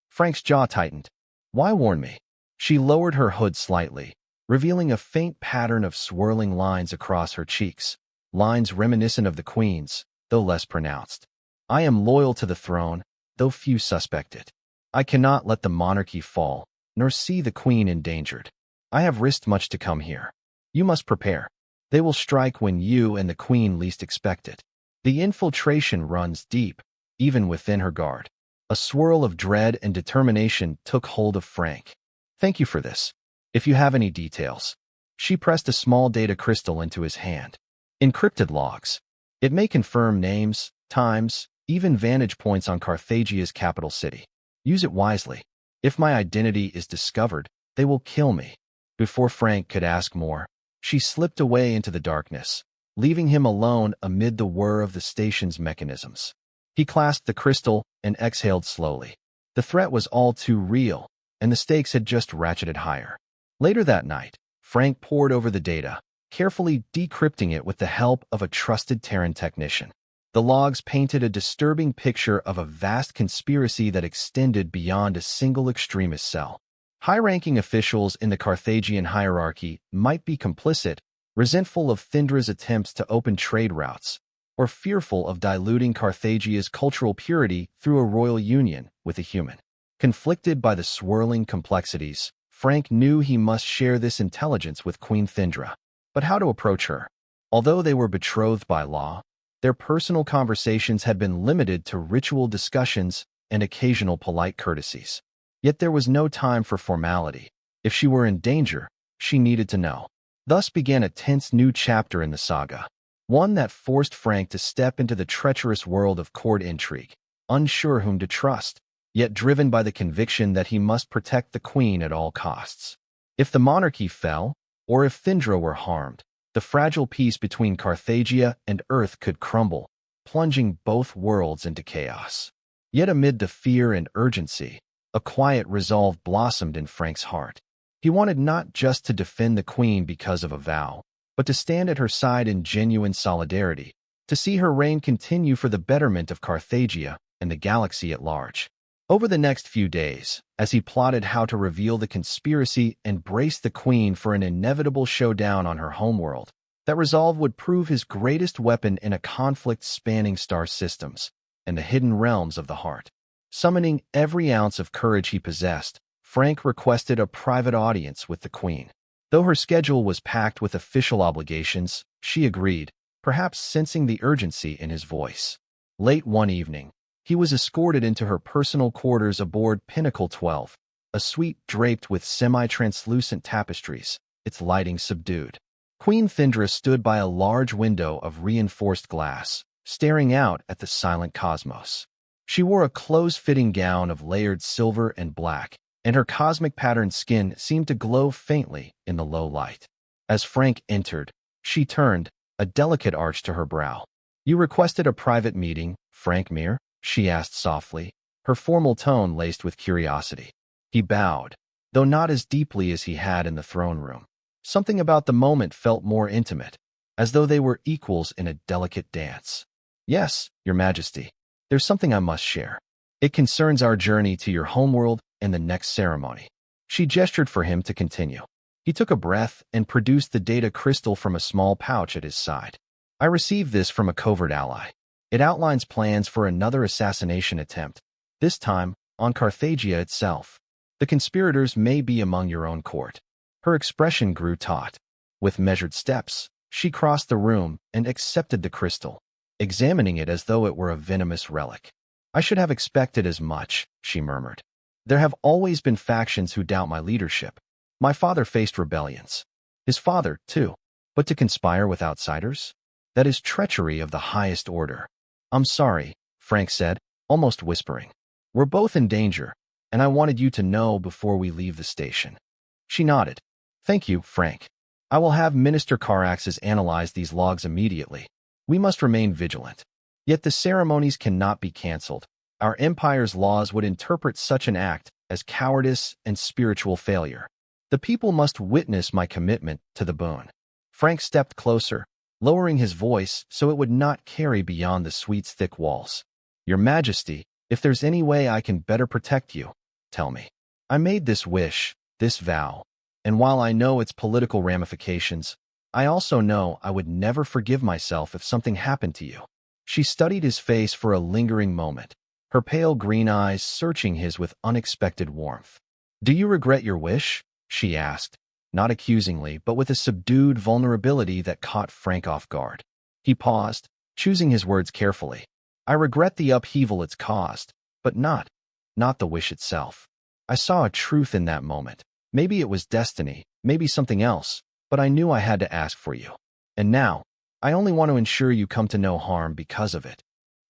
Frank's jaw tightened. "Why warn me?" She lowered her hood slightly, revealing a faint pattern of swirling lines across her cheeks, lines reminiscent of the Queen's, though less pronounced. "I am loyal to the throne, though few suspect it. I cannot let the monarchy fall, nor see the Queen endangered. I have risked much to come here. You must prepare. They will strike when you and the Queen least expect it. The infiltration runs deep, even within her guard." A swirl of dread and determination took hold of Frank. Thank you for this. If you have any details. She pressed a small data crystal into his hand. Encrypted logs. It may confirm names, times, even vantage points on Carthagia's capital city. Use it wisely. If my identity is discovered, they will kill me. Before Frank could ask more, she slipped away into the darkness, leaving him alone amid the whir of the station's mechanisms. He clasped the crystal and exhaled slowly. The threat was all too real, and the stakes had just ratcheted higher. Later that night, Frank pored over the data, carefully decrypting it with the help of a trusted Terran technician. The logs painted a disturbing picture of a vast conspiracy that extended beyond a single extremist cell. High-ranking officials in the Carthaginian hierarchy might be complicit, resentful of Thindra's attempts to open trade routes, or fearful of diluting Carthagia's cultural purity through a royal union with a human. Conflicted by the swirling complexities, Frank knew he must share this intelligence with Queen Thindra. But how to approach her? Although they were betrothed by law, their personal conversations had been limited to ritual discussions and occasional polite courtesies. Yet there was no time for formality. If she were in danger, she needed to know. Thus began a tense new chapter in the saga, one that forced Frank to step into the treacherous world of court intrigue, unsure whom to trust, yet driven by the conviction that he must protect the queen at all costs. If the monarchy fell, or if Thindra were harmed, the fragile peace between Carthagia and Earth could crumble, plunging both worlds into chaos. Yet amid the fear and urgency, a quiet resolve blossomed in Frank's heart. He wanted not just to defend the queen because of a vow, but to stand at her side in genuine solidarity, to see her reign continue for the betterment of Carthagia and the galaxy at large. Over the next few days, as he plotted how to reveal the conspiracy and brace the queen for an inevitable showdown on her homeworld, that resolve would prove his greatest weapon in a conflict spanning star systems and the hidden realms of the heart. Summoning every ounce of courage he possessed, Frank requested a private audience with the queen. Though her schedule was packed with official obligations, she agreed, perhaps sensing the urgency in his voice. Late one evening, he was escorted into her personal quarters aboard Pinnacle 12, a suite draped with semi-translucent tapestries, its lighting subdued. Queen Thindra stood by a large window of reinforced glass, staring out at the silent cosmos. She wore a close-fitting gown of layered silver and black, and her cosmic-patterned skin seemed to glow faintly in the low light. As Frank entered, she turned, a delicate arch to her brow. "You requested a private meeting, Frank Meer?" she asked softly, her formal tone laced with curiosity. He bowed, though not as deeply as he had in the throne room. Something about the moment felt more intimate, as though they were equals in a delicate dance. "Yes, Your Majesty. There's something I must share. It concerns our journey to your homeworld and the next ceremony." She gestured for him to continue. He took a breath and produced the data crystal from a small pouch at his side. "I received this from a covert ally. It outlines plans for another assassination attempt, this time on Carthagia itself. The conspirators may be among your own court." Her expression grew taut. With measured steps, she crossed the room and accepted the crystal, examining it as though it were a venomous relic. "I should have expected as much," she murmured. "There have always been factions who doubt my leadership. My father faced rebellions. His father, too. But to conspire with outsiders? That is treachery of the highest order." "I'm sorry," Frank said, almost whispering. "We're both in danger, and I wanted you to know before we leave the station." She nodded. "Thank you, Frank. I will have Minister Caraxes analyze these logs immediately. We must remain vigilant. Yet the ceremonies cannot be cancelled. Our empire's laws would interpret such an act as cowardice and spiritual failure. The people must witness my commitment to the boon." Frank stepped closer, lowering his voice so it would not carry beyond the suite's thick walls. "Your Majesty, if there's any way I can better protect you, tell me. I made this wish, this vow, and while I know its political ramifications, I also know I would never forgive myself if something happened to you." She studied his face for a lingering moment, her pale green eyes searching his with unexpected warmth. "Do you regret your wish?" she asked, not accusingly, but with a subdued vulnerability that caught Frank off guard. He paused, choosing his words carefully. "I regret the upheaval it's caused, but not not the wish itself. I saw a truth in that moment. Maybe it was destiny, maybe something else, but I knew I had to ask for you. And now, I only want to ensure you come to no harm because of it.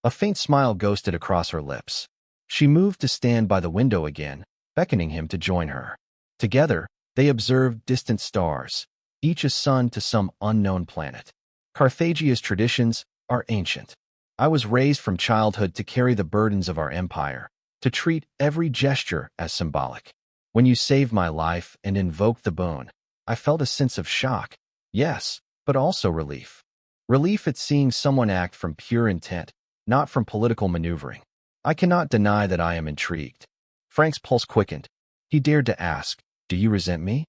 A faint smile ghosted across her lips. She moved to stand by the window again, beckoning him to join her. Together, they observed distant stars, each a sun to some unknown planet. Carthaginia's traditions are ancient. I was raised from childhood to carry the burdens of our empire, to treat every gesture as symbolic. When you saved my life and invoked the boon, I felt a sense of shock, yes, but also relief. Relief at seeing someone act from pure intent, not from political maneuvering. I cannot deny that I am intrigued. Frank's pulse quickened. He dared to ask, "Do you resent me?"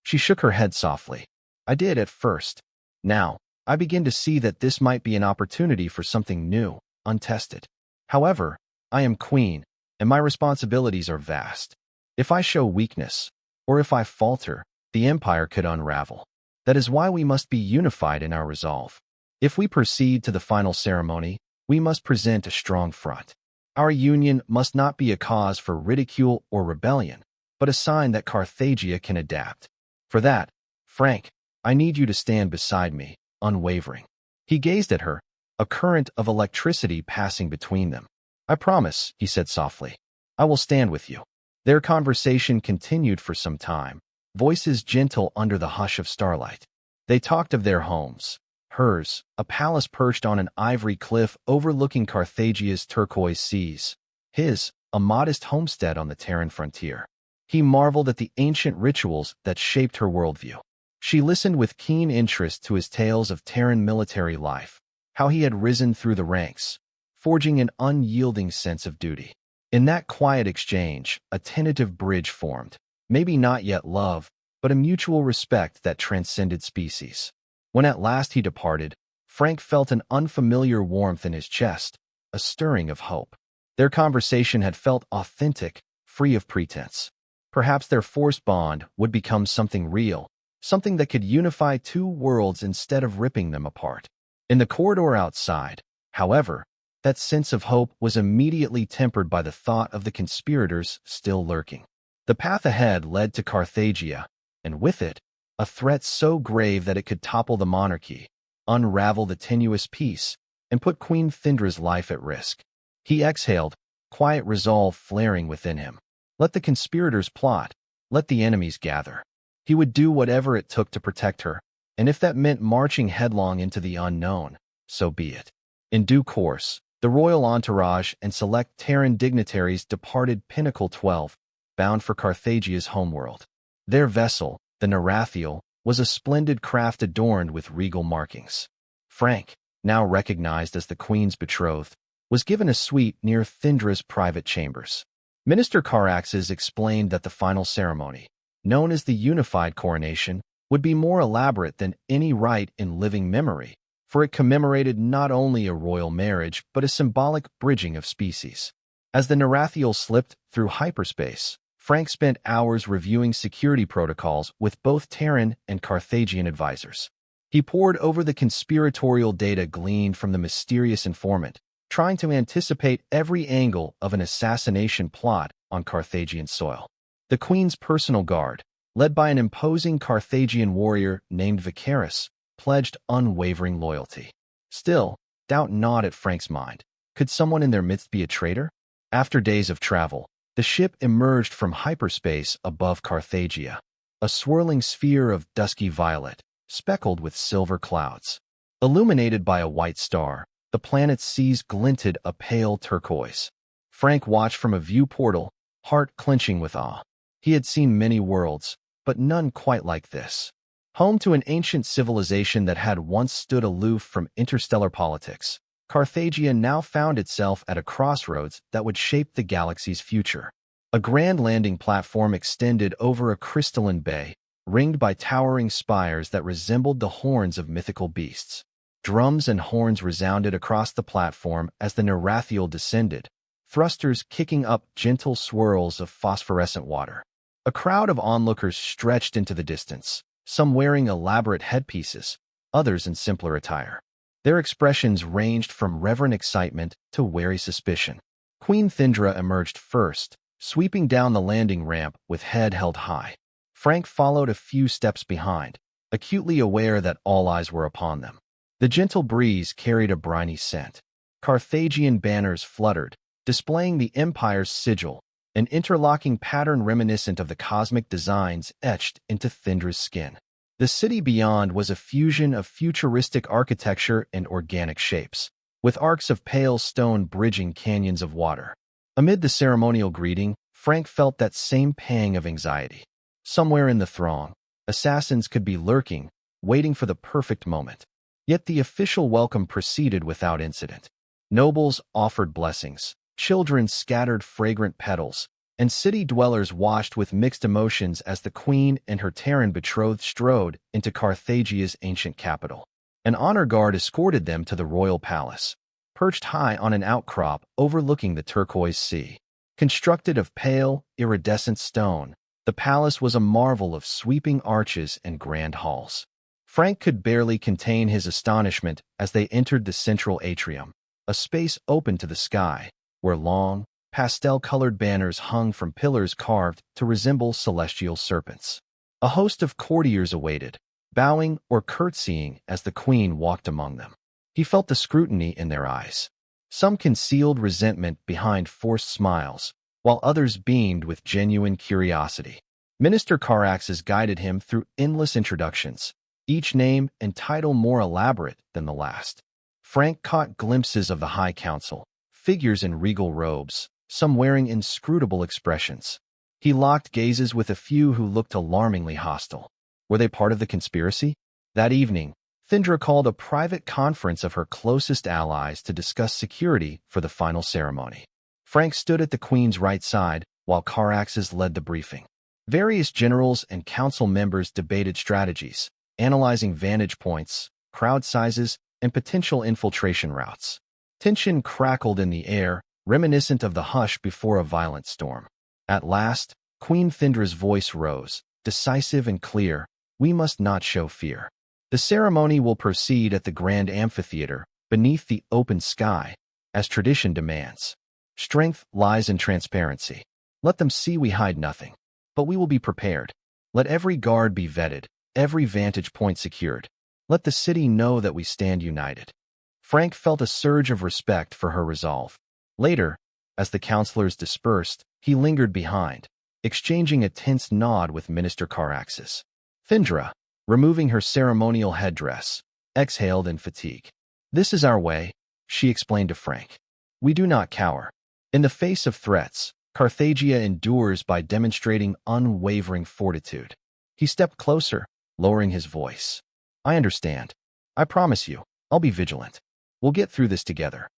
She shook her head softly. "I did at first. Now, I begin to see that this might be an opportunity for something new, untested. However, I am queen, and my responsibilities are vast. If I show weakness, or if I falter, the empire could unravel. That is why we must be unified in our resolve. If we proceed to the final ceremony, we must present a strong front. Our union must not be a cause for ridicule or rebellion, but a sign that Carthagia can adapt. For that, Frank, I need you to stand beside me, unwavering." He gazed at her, a current of electricity passing between them. "I promise," he said softly. "I will stand with you." Their conversation continued for some time, voices gentle under the hush of starlight. They talked of their homes. Hers, a palace perched on an ivory cliff overlooking Carthagia's turquoise seas. His, a modest homestead on the Terran frontier. He marveled at the ancient rituals that shaped her worldview. She listened with keen interest to his tales of Terran military life, how he had risen through the ranks, forging an unyielding sense of duty. In that quiet exchange, a tentative bridge formed, maybe not yet love, but a mutual respect that transcended species. When at last he departed, Frank felt an unfamiliar warmth in his chest, a stirring of hope. Their conversation had felt authentic, free of pretense. Perhaps their forced bond would become something real, something that could unify two worlds instead of ripping them apart. In the corridor outside, however, that sense of hope was immediately tempered by the thought of the conspirators still lurking. The path ahead led to Carthagia, and with it, a threat so grave that it could topple the monarchy, unravel the tenuous peace, and put Queen Thindra's life at risk. He exhaled, quiet resolve flaring within him. Let the conspirators plot, let the enemies gather. He would do whatever it took to protect her, and if that meant marching headlong into the unknown, so be it. In due course, the royal entourage and select Terran dignitaries departed Pinnacle 12, bound for Carthagia's homeworld. Their vessel, the Nerathiel, was a splendid craft adorned with regal markings. Frank, now recognized as the Queen's betrothed, was given a suite near Thindra's private chambers. Minister Caraxes explained that the final ceremony, known as the unified coronation, would be more elaborate than any rite in living memory, for it commemorated not only a royal marriage but a symbolic bridging of species. As the Nerathiel slipped through hyperspace, Frank spent hours reviewing security protocols with both Terran and Carthagian advisors. He pored over the conspiratorial data gleaned from the mysterious informant, trying to anticipate every angle of an assassination plot on Carthagian soil. The Queen's personal guard, led by an imposing Carthagian warrior named Vicaris, pledged unwavering loyalty. Still, doubt gnawed at Frank's mind. Could someone in their midst be a traitor? After days of travel, the ship emerged from hyperspace above Carthagia, a swirling sphere of dusky violet, speckled with silver clouds. Illuminated by a white star, the planet's seas glinted a pale turquoise. Frank watched from a view portal, heart clenching with awe. He had seen many worlds, but none quite like this. Home to an ancient civilization that had once stood aloof from interstellar politics, Carthagia now found itself at a crossroads that would shape the galaxy's future. A grand landing platform extended over a crystalline bay, ringed by towering spires that resembled the horns of mythical beasts. Drums and horns resounded across the platform as the Nerathiel descended, thrusters kicking up gentle swirls of phosphorescent water. A crowd of onlookers stretched into the distance, some wearing elaborate headpieces, others in simpler attire. Their expressions ranged from reverent excitement to wary suspicion. Queen Thindra emerged first, sweeping down the landing ramp with head held high. Frank followed a few steps behind, acutely aware that all eyes were upon them. The gentle breeze carried a briny scent. Carthaginian banners fluttered, displaying the empire's sigil, an interlocking pattern reminiscent of the cosmic designs etched into Thindra's skin. The city beyond was a fusion of futuristic architecture and organic shapes, with arcs of pale stone bridging canyons of water. Amid the ceremonial greeting, Frank felt that same pang of anxiety. Somewhere in the throng, assassins could be lurking, waiting for the perfect moment. Yet the official welcome proceeded without incident. Nobles offered blessings, children scattered fragrant petals, and city dwellers watched with mixed emotions as the queen and her Terran betrothed strode into Carthaginia's ancient capital. An honor guard escorted them to the royal palace, perched high on an outcrop overlooking the turquoise sea. Constructed of pale, iridescent stone, the palace was a marvel of sweeping arches and grand halls. Frank could barely contain his astonishment as they entered the central atrium, a space open to the sky, where long, pastel-colored banners hung from pillars carved to resemble celestial serpents. A host of courtiers awaited, bowing or curtsying as the queen walked among them. He felt the scrutiny in their eyes. Some concealed resentment behind forced smiles, while others beamed with genuine curiosity. Minister Caraxes guided him through endless introductions, each name and title more elaborate than the last. Frank caught glimpses of the High Council, figures in regal robes, some wearing inscrutable expressions. He locked gazes with a few who looked alarmingly hostile. Were they part of the conspiracy? That evening, Thindra called a private conference of her closest allies to discuss security for the final ceremony. Frank stood at the Queen's right side, while Caraxes led the briefing. Various generals and council members debated strategies, analyzing vantage points, crowd sizes, and potential infiltration routes. Tension crackled in the air, reminiscent of the hush before a violent storm. At last, Queen Thindra's voice rose, decisive and clear. We must not show fear. The ceremony will proceed at the grand amphitheater, beneath the open sky, as tradition demands. Strength lies in transparency. Let them see we hide nothing. But we will be prepared. Let every guard be vetted, every vantage point secured. Let the city know that we stand united. Frank felt a surge of respect for her resolve. Later, as the counselors dispersed, he lingered behind, exchanging a tense nod with Minister Caraxes. Thindra, removing her ceremonial headdress, exhaled in fatigue. This is our way, she explained to Frank. We do not cower. In the face of threats, Carthagia endures by demonstrating unwavering fortitude. He stepped closer, lowering his voice. I understand. I promise you, I'll be vigilant. We'll get through this together.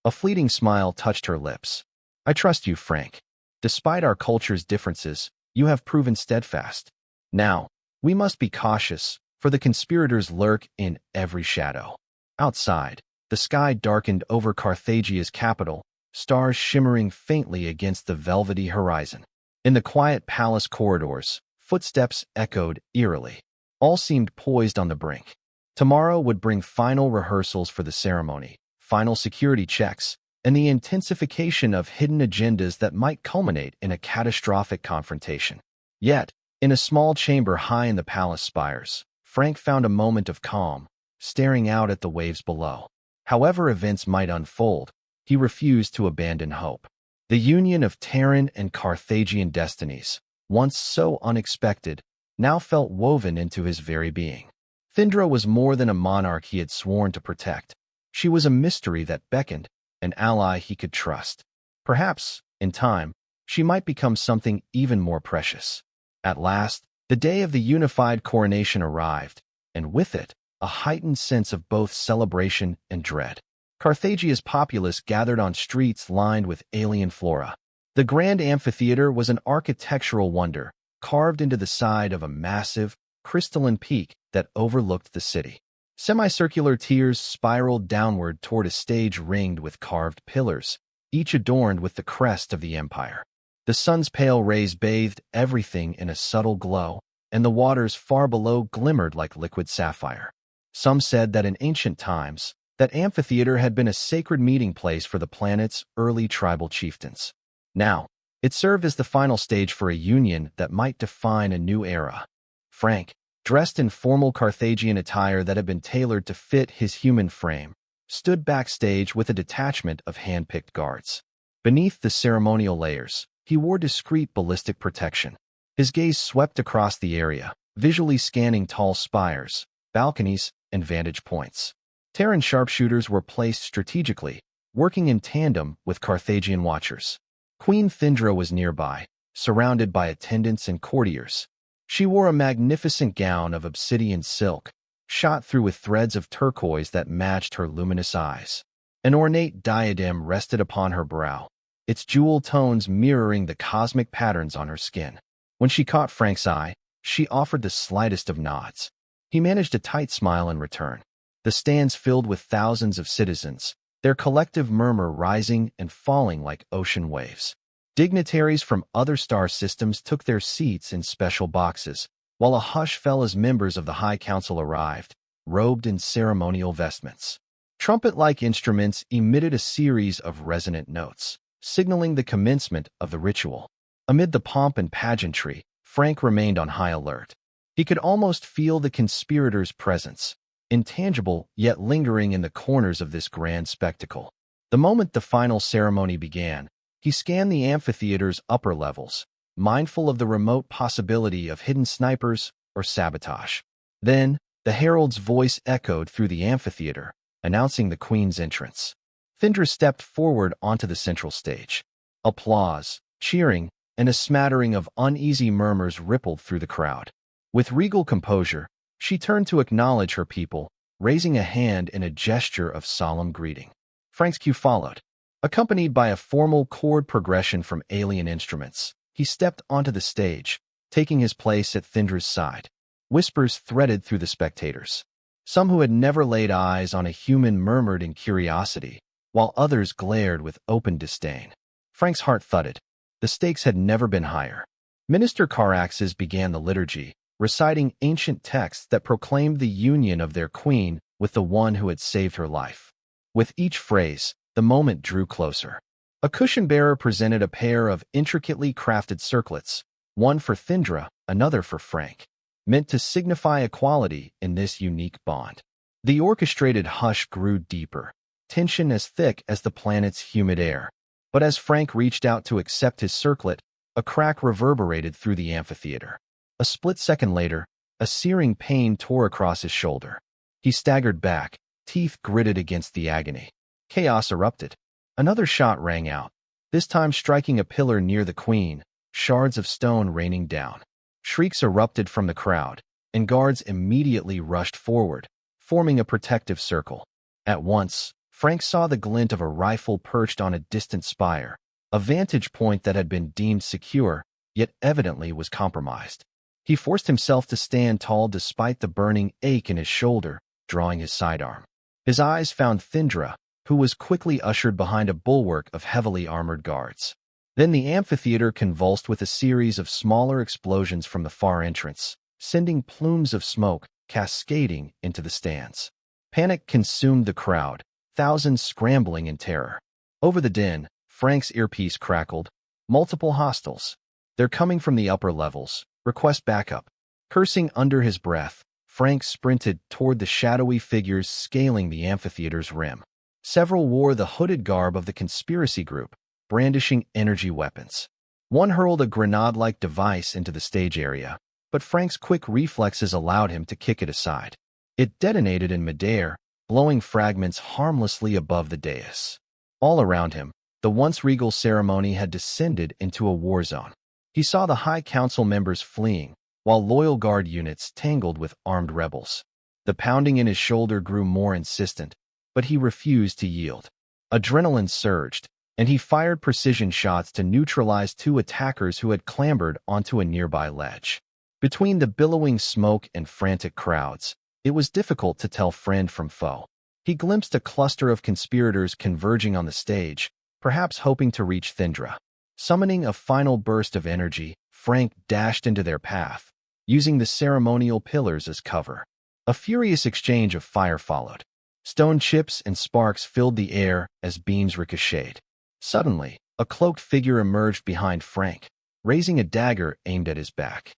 A fleeting smile touched her lips. I trust you, Frank. Despite our culture's differences, you have proven steadfast. Now, we must be cautious, for the conspirators lurk in every shadow. Outside, the sky darkened over Carthagia's capital, stars shimmering faintly against the velvety horizon. In the quiet palace corridors, footsteps echoed eerily. All seemed poised on the brink. Tomorrow would bring final rehearsals for the ceremony, final security checks, and the intensification of hidden agendas that might culminate in a catastrophic confrontation. Yet, in a small chamber high in the palace spires, Frank found a moment of calm, staring out at the waves below. However events might unfold, he refused to abandon hope. The union of Terran and Carthaginian destinies, once so unexpected, now felt woven into his very being. Thindra was more than a monarch he had sworn to protect. She was a mystery that beckoned, an ally he could trust. Perhaps, in time, she might become something even more precious. At last, the day of the unified coronation arrived, and with it, a heightened sense of both celebration and dread. Carthagia's populace gathered on streets lined with alien flora. The grand amphitheater was an architectural wonder, carved into the side of a massive, crystalline peak that overlooked the city. Semicircular tiers spiraled downward toward a stage ringed with carved pillars, each adorned with the crest of the empire. The sun's pale rays bathed everything in a subtle glow, and the waters far below glimmered like liquid sapphire. Some said that in ancient times, that amphitheater had been a sacred meeting place for the planet's early tribal chieftains. Now, It served as the final stage for a union that might define a new era. Frank, dressed in formal Carthaginian attire that had been tailored to fit his human frame, stood backstage with a detachment of hand-picked guards. Beneath the ceremonial layers, he wore discreet ballistic protection. His gaze swept across the area, visually scanning tall spires, balconies, and vantage points. Terran sharpshooters were placed strategically, working in tandem with Carthaginian watchers. Queen Thindra was nearby, surrounded by attendants and courtiers. She wore a magnificent gown of obsidian silk, shot through with threads of turquoise that matched her luminous eyes. An ornate diadem rested upon her brow, its jewel tones mirroring the cosmic patterns on her skin. When she caught Frank's eye, she offered the slightest of nods. He managed a tight smile in return. The stands filled with thousands of citizens, their collective murmur rising and falling like ocean waves. Dignitaries from other star systems took their seats in special boxes, while a hush fell as members of the High Council arrived, robed in ceremonial vestments. Trumpet-like instruments emitted a series of resonant notes, signaling the commencement of the ritual. Amid the pomp and pageantry, Frank remained on high alert. He could almost feel the conspirators' presence, intangible yet lingering in the corners of this grand spectacle. The moment the final ceremony began, he scanned the amphitheater's upper levels, mindful of the remote possibility of hidden snipers or sabotage. Then, the herald's voice echoed through the amphitheater, announcing the Queen's entrance. Thindra stepped forward onto the central stage. Applause, cheering, and a smattering of uneasy murmurs rippled through the crowd. With regal composure, she turned to acknowledge her people, raising a hand in a gesture of solemn greeting. Frank's cue followed. Accompanied by a formal chord progression from alien instruments, he stepped onto the stage, taking his place at Thindra's side. Whispers threaded through the spectators. Some who had never laid eyes on a human murmured in curiosity, while others glared with open disdain. Frank's heart thudded. The stakes had never been higher. Minister Caraxes began the liturgy, reciting ancient texts that proclaimed the union of their queen with the one who had saved her life. With each phrase, the moment drew closer. A cushion-bearer presented a pair of intricately crafted circlets, one for Thindra, another for Frank, meant to signify equality in this unique bond. The orchestrated hush grew deeper, tension as thick as the planet's humid air. But as Frank reached out to accept his circlet, a crack reverberated through the amphitheater. A split second later, a searing pain tore across his shoulder. He staggered back, teeth gritted against the agony. Chaos erupted. Another shot rang out, this time striking a pillar near the Queen, shards of stone raining down. Shrieks erupted from the crowd, and guards immediately rushed forward, forming a protective circle. At once, Frank saw the glint of a rifle perched on a distant spire, a vantage point that had been deemed secure, yet evidently was compromised. He forced himself to stand tall despite the burning ache in his shoulder, drawing his sidearm. His eyes found Thindra, who was quickly ushered behind a bulwark of heavily armored guards. Then the amphitheater convulsed with a series of smaller explosions from the far entrance, sending plumes of smoke cascading into the stands. Panic consumed the crowd, thousands scrambling in terror. Over the din, Frank's earpiece crackled. Multiple hostiles. They're coming from the upper levels. Request backup. Cursing under his breath, Frank sprinted toward the shadowy figures scaling the amphitheater's rim. Several wore the hooded garb of the conspiracy group, brandishing energy weapons. One hurled a grenade-like device into the stage area, but Frank's quick reflexes allowed him to kick it aside. It detonated in midair, blowing fragments harmlessly above the dais. All around him, the once regal ceremony had descended into a war zone. He saw the High Council members fleeing, while loyal guard units tangled with armed rebels. The pounding in his shoulder grew more insistent, but he refused to yield. Adrenaline surged, and he fired precision shots to neutralize two attackers who had clambered onto a nearby ledge. Between the billowing smoke and frantic crowds, it was difficult to tell friend from foe. He glimpsed a cluster of conspirators converging on the stage, perhaps hoping to reach Thindra. Summoning a final burst of energy, Frank dashed into their path, using the ceremonial pillars as cover. A furious exchange of fire followed. Stone chips and sparks filled the air as beams ricocheted. Suddenly, A cloaked figure emerged behind Frank, raising a dagger aimed at his back.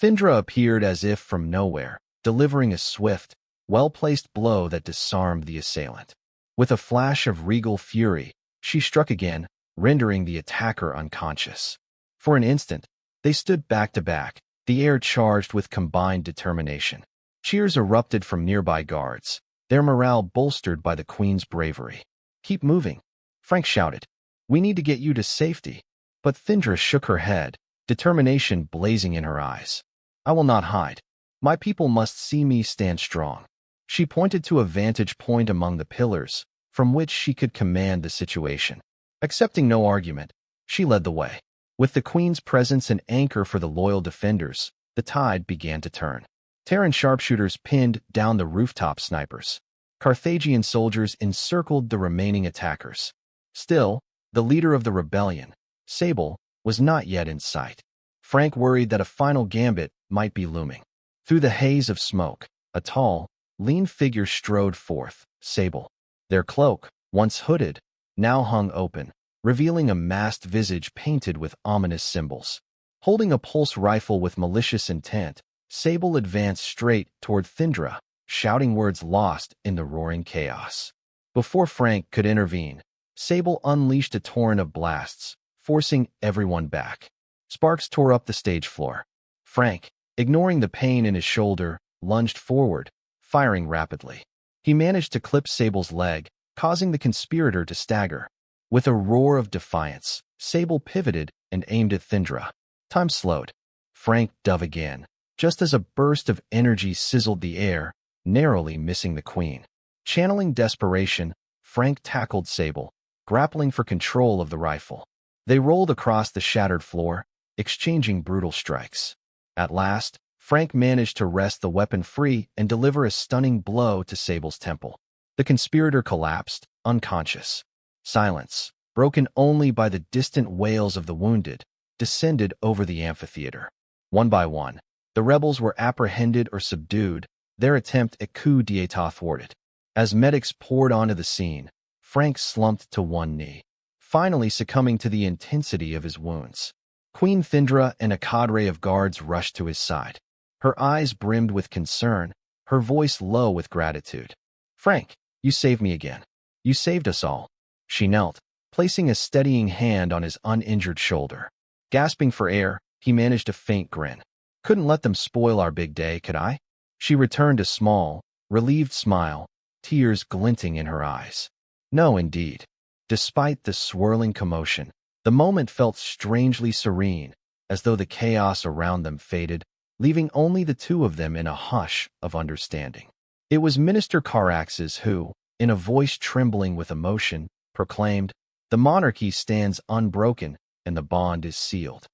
Thindra appeared as if from nowhere, delivering a swift, well-placed blow that disarmed the assailant. With a flash of regal fury, she struck again, rendering the attacker unconscious. For an instant, they stood back to back, the air charged with combined determination. Cheers erupted from nearby guards, their morale bolstered by the Queen's bravery. "Keep moving," Frank shouted. "We need to get you to safety." But Thindra shook her head, determination blazing in her eyes. "I will not hide. My people must see me stand strong." She pointed to a vantage point among the pillars, from which she could command the situation. Accepting no argument, she led the way. With the Queen's presence an anchor for the loyal defenders, the tide began to turn. Terran sharpshooters pinned down the rooftop snipers. Carthaginian soldiers encircled the remaining attackers. Still, the leader of the rebellion, Sable, was not yet in sight. Frank worried that a final gambit might be looming. Through the haze of smoke, a tall, lean figure strode forth, Sable. Their cloak, once hooded, now hung open, revealing a masked visage painted with ominous symbols. Holding a pulse rifle with malicious intent, Sable advanced straight toward Thindra, shouting words lost in the roaring chaos. Before Frank could intervene, Sable unleashed a torrent of blasts, forcing everyone back. Sparks tore up the stage floor. Frank, ignoring the pain in his shoulder, lunged forward, firing rapidly. He managed to clip Sable's leg, causing the conspirator to stagger. With a roar of defiance, Sable pivoted and aimed at Thindra. Time slowed. Frank dove again, just as a burst of energy sizzled the air, narrowly missing the Queen. Channeling desperation, Frank tackled Sable, grappling for control of the rifle. They rolled across the shattered floor, exchanging brutal strikes. At last, Frank managed to wrest the weapon free and deliver a stunning blow to Sable's temple. The conspirator collapsed, unconscious. Silence, broken only by the distant wails of the wounded, descended over the amphitheater. One by one, the rebels were apprehended or subdued, their attempt at coup d'état thwarted. As medics poured onto the scene, Frank slumped to one knee, finally succumbing to the intensity of his wounds. Queen Thindra and a cadre of guards rushed to his side. Her eyes brimmed with concern, her voice low with gratitude. "Frank, you saved me again. You saved us all." She knelt, placing a steadying hand on his uninjured shoulder. Gasping for air, he managed a faint grin. "Couldn't let them spoil our big day, could I?" She returned a small, relieved smile, tears glinting in her eyes. No, indeed. Despite the swirling commotion, the moment felt strangely serene, as though the chaos around them faded, leaving only the two of them in a hush of understanding. It was Minister Caraxes who, in a voice trembling with emotion, proclaimed, "The monarchy stands unbroken and the bond is sealed."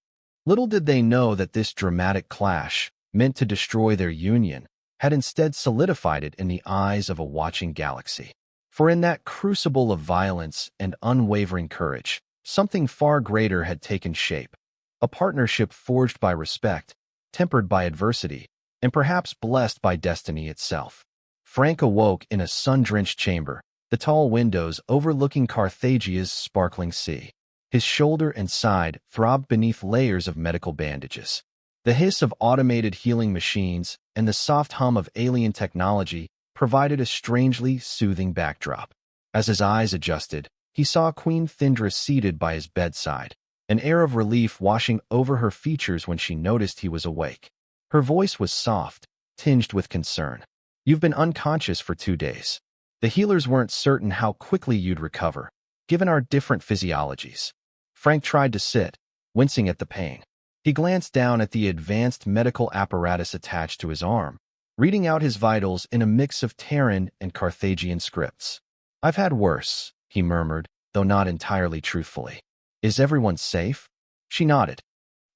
Little did they know that this dramatic clash, meant to destroy their union, had instead solidified it in the eyes of a watching galaxy. For in that crucible of violence and unwavering courage, something far greater had taken shape. A partnership forged by respect, tempered by adversity, and perhaps blessed by destiny itself. Frank awoke in a sun-drenched chamber, the tall windows overlooking Carthagia's sparkling sea. His shoulder and side throbbed beneath layers of medical bandages. The hiss of automated healing machines and the soft hum of alien technology provided a strangely soothing backdrop. As his eyes adjusted, he saw Queen Thindra seated by his bedside, an air of relief washing over her features when she noticed he was awake. Her voice was soft, tinged with concern. "You've been unconscious for 2 days. The healers weren't certain how quickly you'd recover, given our different physiologies." Frank tried to sit, wincing at the pain. He glanced down at the advanced medical apparatus attached to his arm, reading out his vitals in a mix of Terran and Carthaginian scripts. "I've had worse," he murmured, though not entirely truthfully. "Is everyone safe?" She nodded.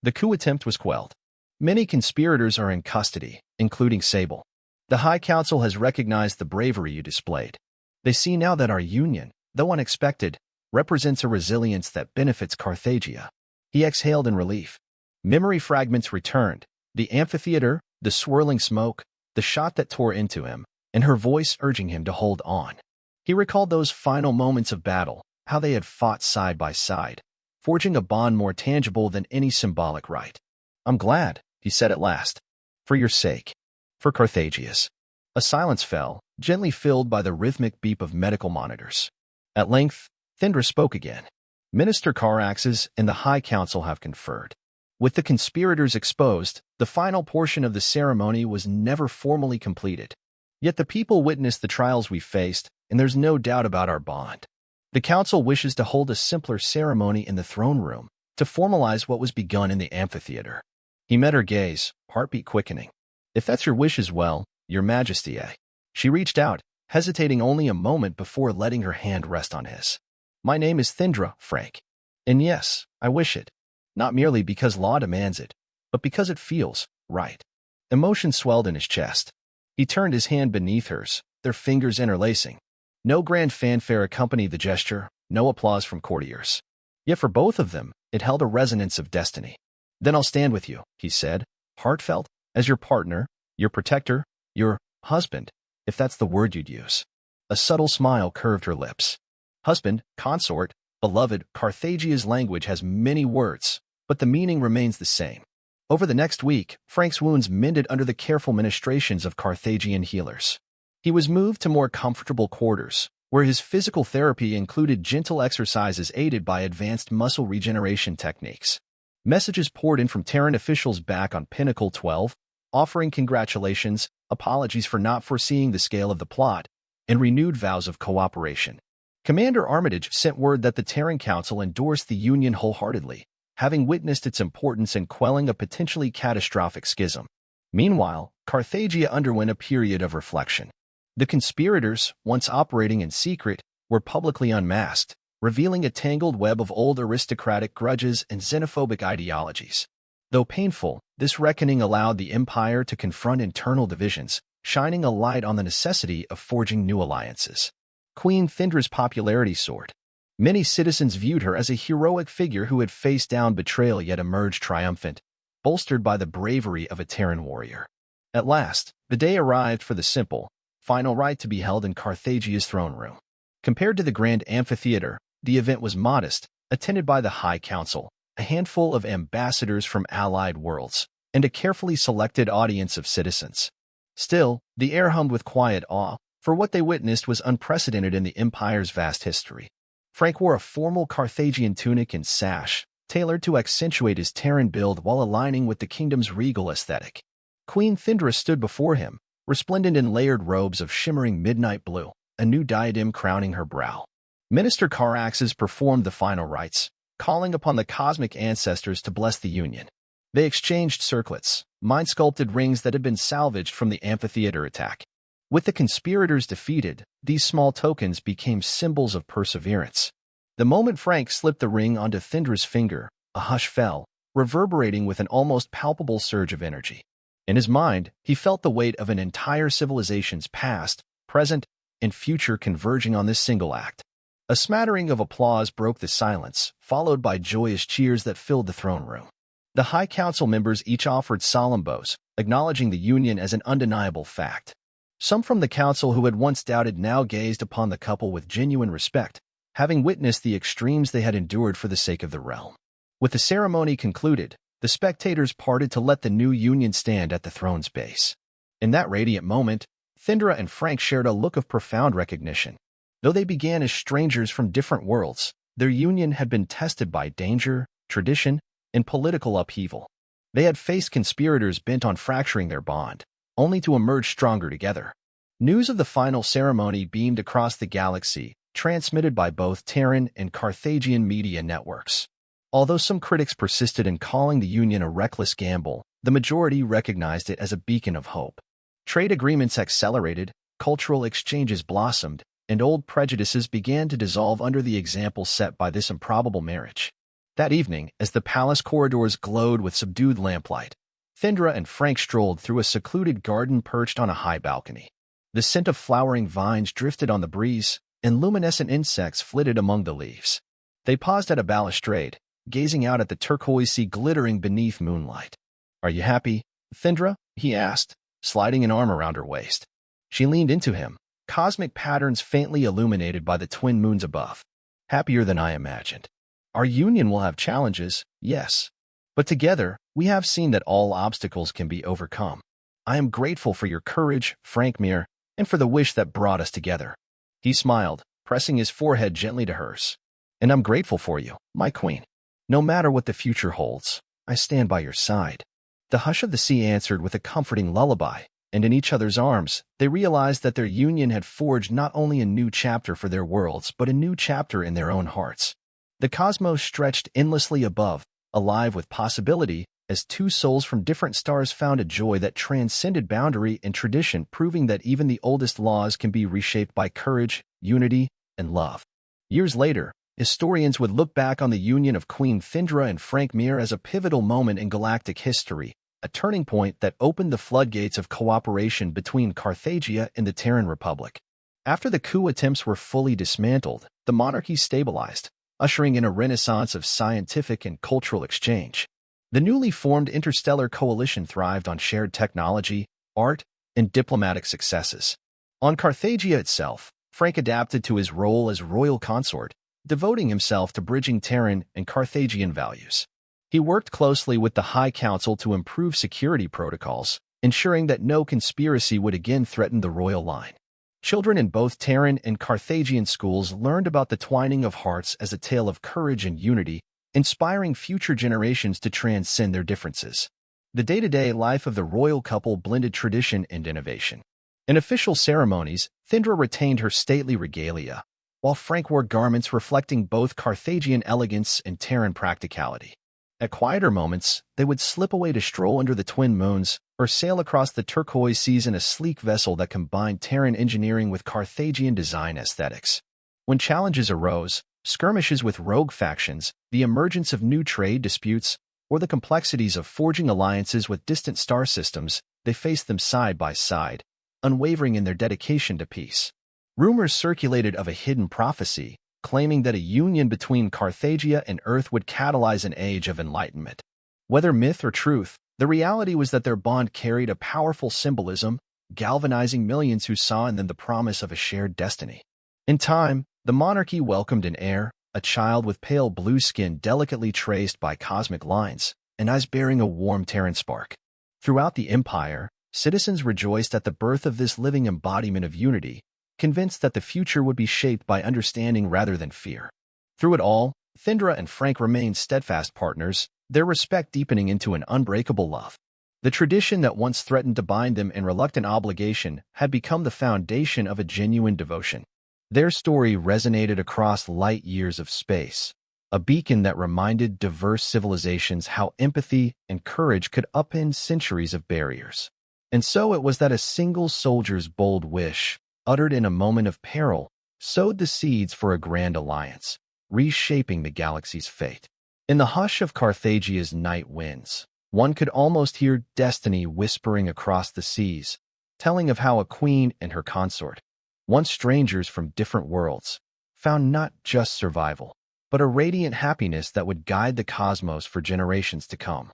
"The coup attempt was quelled. Many conspirators are in custody, including Sable. The High Council has recognized the bravery you displayed. They see now that our union, though unexpected, represents a resilience that benefits Carthagia." He exhaled in relief. Memory fragments returned, the amphitheater, the swirling smoke, the shot that tore into him, and her voice urging him to hold on. He recalled those final moments of battle, how they had fought side by side, forging a bond more tangible than any symbolic rite. "I'm glad," he said at last. "For your sake. For Carthaginia's." A silence fell, gently filled by the rhythmic beep of medical monitors. At length, Thindra spoke again. "Minister Caraxes and the High Council have conferred. With the conspirators exposed, the final portion of the ceremony was never formally completed. Yet the people witnessed the trials we faced, and there's no doubt about our bond. The Council wishes to hold a simpler ceremony in the throne room, to formalize what was begun in the amphitheater." He met her gaze, heartbeat quickening. "If that's your wish as well, Your Majesty, eh?" She reached out, hesitating only a moment before letting her hand rest on his. "My name is Thindra, Frank. And yes, I wish it. Not merely because law demands it, but because it feels right." Emotion swelled in his chest. He turned his hand beneath hers, their fingers interlacing. No grand fanfare accompanied the gesture, no applause from courtiers. Yet for both of them, it held a resonance of destiny. "Then I'll stand with you," he said, heartfelt, "as your partner, your protector, your husband, if that's the word you'd use." A subtle smile curved her lips. Husband, consort, beloved, Carthaginia's language has many words, but the meaning remains the same. Over the next week, Frank's wounds mended under the careful ministrations of Carthaginian healers. He was moved to more comfortable quarters, where his physical therapy included gentle exercises aided by advanced muscle regeneration techniques. Messages poured in from Terran officials back on Pinnacle 12, offering congratulations, apologies for not foreseeing the scale of the plot, and renewed vows of cooperation. Commander Armitage sent word that the Terran Council endorsed the Union wholeheartedly, having witnessed its importance in quelling a potentially catastrophic schism. Meanwhile, Carthagia underwent a period of reflection. The conspirators, once operating in secret, were publicly unmasked, revealing a tangled web of old aristocratic grudges and xenophobic ideologies. Though painful, this reckoning allowed the Empire to confront internal divisions, shining a light on the necessity of forging new alliances. Queen Thindra's popularity soared. Many citizens viewed her as a heroic figure who had faced down betrayal yet emerged triumphant, bolstered by the bravery of a Terran warrior. At last, the day arrived for the simple, final rite to be held in Carthaginia's throne room. Compared to the grand amphitheater, the event was modest, attended by the High Council, a handful of ambassadors from allied worlds, and a carefully selected audience of citizens. Still, the air hummed with quiet awe, for what they witnessed was unprecedented in the Empire's vast history. Frank wore a formal Carthaginian tunic and sash, tailored to accentuate his Terran build while aligning with the kingdom's regal aesthetic. Queen Thindra stood before him, resplendent in layered robes of shimmering midnight blue, a new diadem crowning her brow. Minister Caraxes performed the final rites, calling upon the cosmic ancestors to bless the union. They exchanged circlets, mind-sculpted rings that had been salvaged from the amphitheater attack. With the conspirators defeated, these small tokens became symbols of perseverance. The moment Frank slipped the ring onto Thindra's finger, a hush fell, reverberating with an almost palpable surge of energy. In his mind, he felt the weight of an entire civilization's past, present, and future converging on this single act. A smattering of applause broke the silence, followed by joyous cheers that filled the throne room. The High Council members each offered solemn bows, acknowledging the union as an undeniable fact. Some from the council who had once doubted now gazed upon the couple with genuine respect, having witnessed the extremes they had endured for the sake of the realm. With the ceremony concluded, the spectators parted to let the new union stand at the throne's base. In that radiant moment, Thindra and Frank shared a look of profound recognition. Though they began as strangers from different worlds, their union had been tested by danger, tradition, and political upheaval. They had faced conspirators bent on fracturing their bond, only to emerge stronger together. News of the final ceremony beamed across the galaxy, transmitted by both Terran and Carthaginian media networks. Although some critics persisted in calling the union a reckless gamble, the majority recognized it as a beacon of hope. Trade agreements accelerated, cultural exchanges blossomed, and old prejudices began to dissolve under the example set by this improbable marriage. That evening, as the palace corridors glowed with subdued lamplight, Thindra and Frank strolled through a secluded garden perched on a high balcony. The scent of flowering vines drifted on the breeze, and luminescent insects flitted among the leaves. They paused at a balustrade, gazing out at the turquoise sea glittering beneath moonlight. "Are you happy, Thindra?" he asked, sliding an arm around her waist. She leaned into him, cosmic patterns faintly illuminated by the twin moons above. "Happier than I imagined." Our union will have challenges, yes. But together, we have seen that all obstacles can be overcome. I am grateful for your courage, Frank Meer, and for the wish that brought us together. He smiled, pressing his forehead gently to hers. And I'm grateful for you, my queen. No matter what the future holds, I stand by your side. The hush of the sea answered with a comforting lullaby, and in each other's arms, they realized that their union had forged not only a new chapter for their worlds, but a new chapter in their own hearts. The cosmos stretched endlessly above, alive with possibility, as two souls from different stars found a joy that transcended boundary and tradition, proving that even the oldest laws can be reshaped by courage, unity, and love. Years later, historians would look back on the union of Queen Thindra and Frank Meer as a pivotal moment in galactic history, a turning point that opened the floodgates of cooperation between Carthagia and the Terran Republic. After the coup attempts were fully dismantled, the monarchy stabilized, ushering in a renaissance of scientific and cultural exchange. The newly formed interstellar coalition thrived on shared technology, art, and diplomatic successes. On Carthagia itself, Frank adapted to his role as royal consort, devoting himself to bridging Terran and Carthagian values. He worked closely with the High Council to improve security protocols, ensuring that no conspiracy would again threaten the royal line. Children in both Terran and Carthagian schools learned about the twining of hearts as a tale of courage and unity, inspiring future generations to transcend their differences. The day-to-day life of the royal couple blended tradition and innovation. In official ceremonies, Thindra retained her stately regalia, while Frank wore garments reflecting both Carthagian elegance and Terran practicality. At quieter moments, they would slip away to stroll under the twin moons or sail across the turquoise seas in a sleek vessel that combined Terran engineering with Carthagian design aesthetics. When challenges arose, skirmishes with rogue factions, the emergence of new trade disputes, or the complexities of forging alliances with distant star systems, they faced them side by side, unwavering in their dedication to peace. Rumors circulated of a hidden prophecy, claiming that a union between Carthagia and Earth would catalyze an age of enlightenment. Whether myth or truth, the reality was that their bond carried a powerful symbolism, galvanizing millions who saw in them the promise of a shared destiny. In time, the monarchy welcomed an heir, a child with pale blue skin delicately traced by cosmic lines, and eyes bearing a warm Terran spark. Throughout the empire, citizens rejoiced at the birth of this living embodiment of unity, convinced that the future would be shaped by understanding rather than fear. Through it all, Thindra and Frank remained steadfast partners, their respect deepening into an unbreakable love. The tradition that once threatened to bind them in reluctant obligation had become the foundation of a genuine devotion. Their story resonated across light years of space, a beacon that reminded diverse civilizations how empathy and courage could upend centuries of barriers. And so it was that a single soldier's bold wish, uttered in a moment of peril, sowed the seeds for a grand alliance, reshaping the galaxy's fate. In the hush of Carthagia's night winds, one could almost hear destiny whispering across the seas, telling of how a queen and her consort, once strangers from different worlds, found not just survival, but a radiant happiness that would guide the cosmos for generations to come.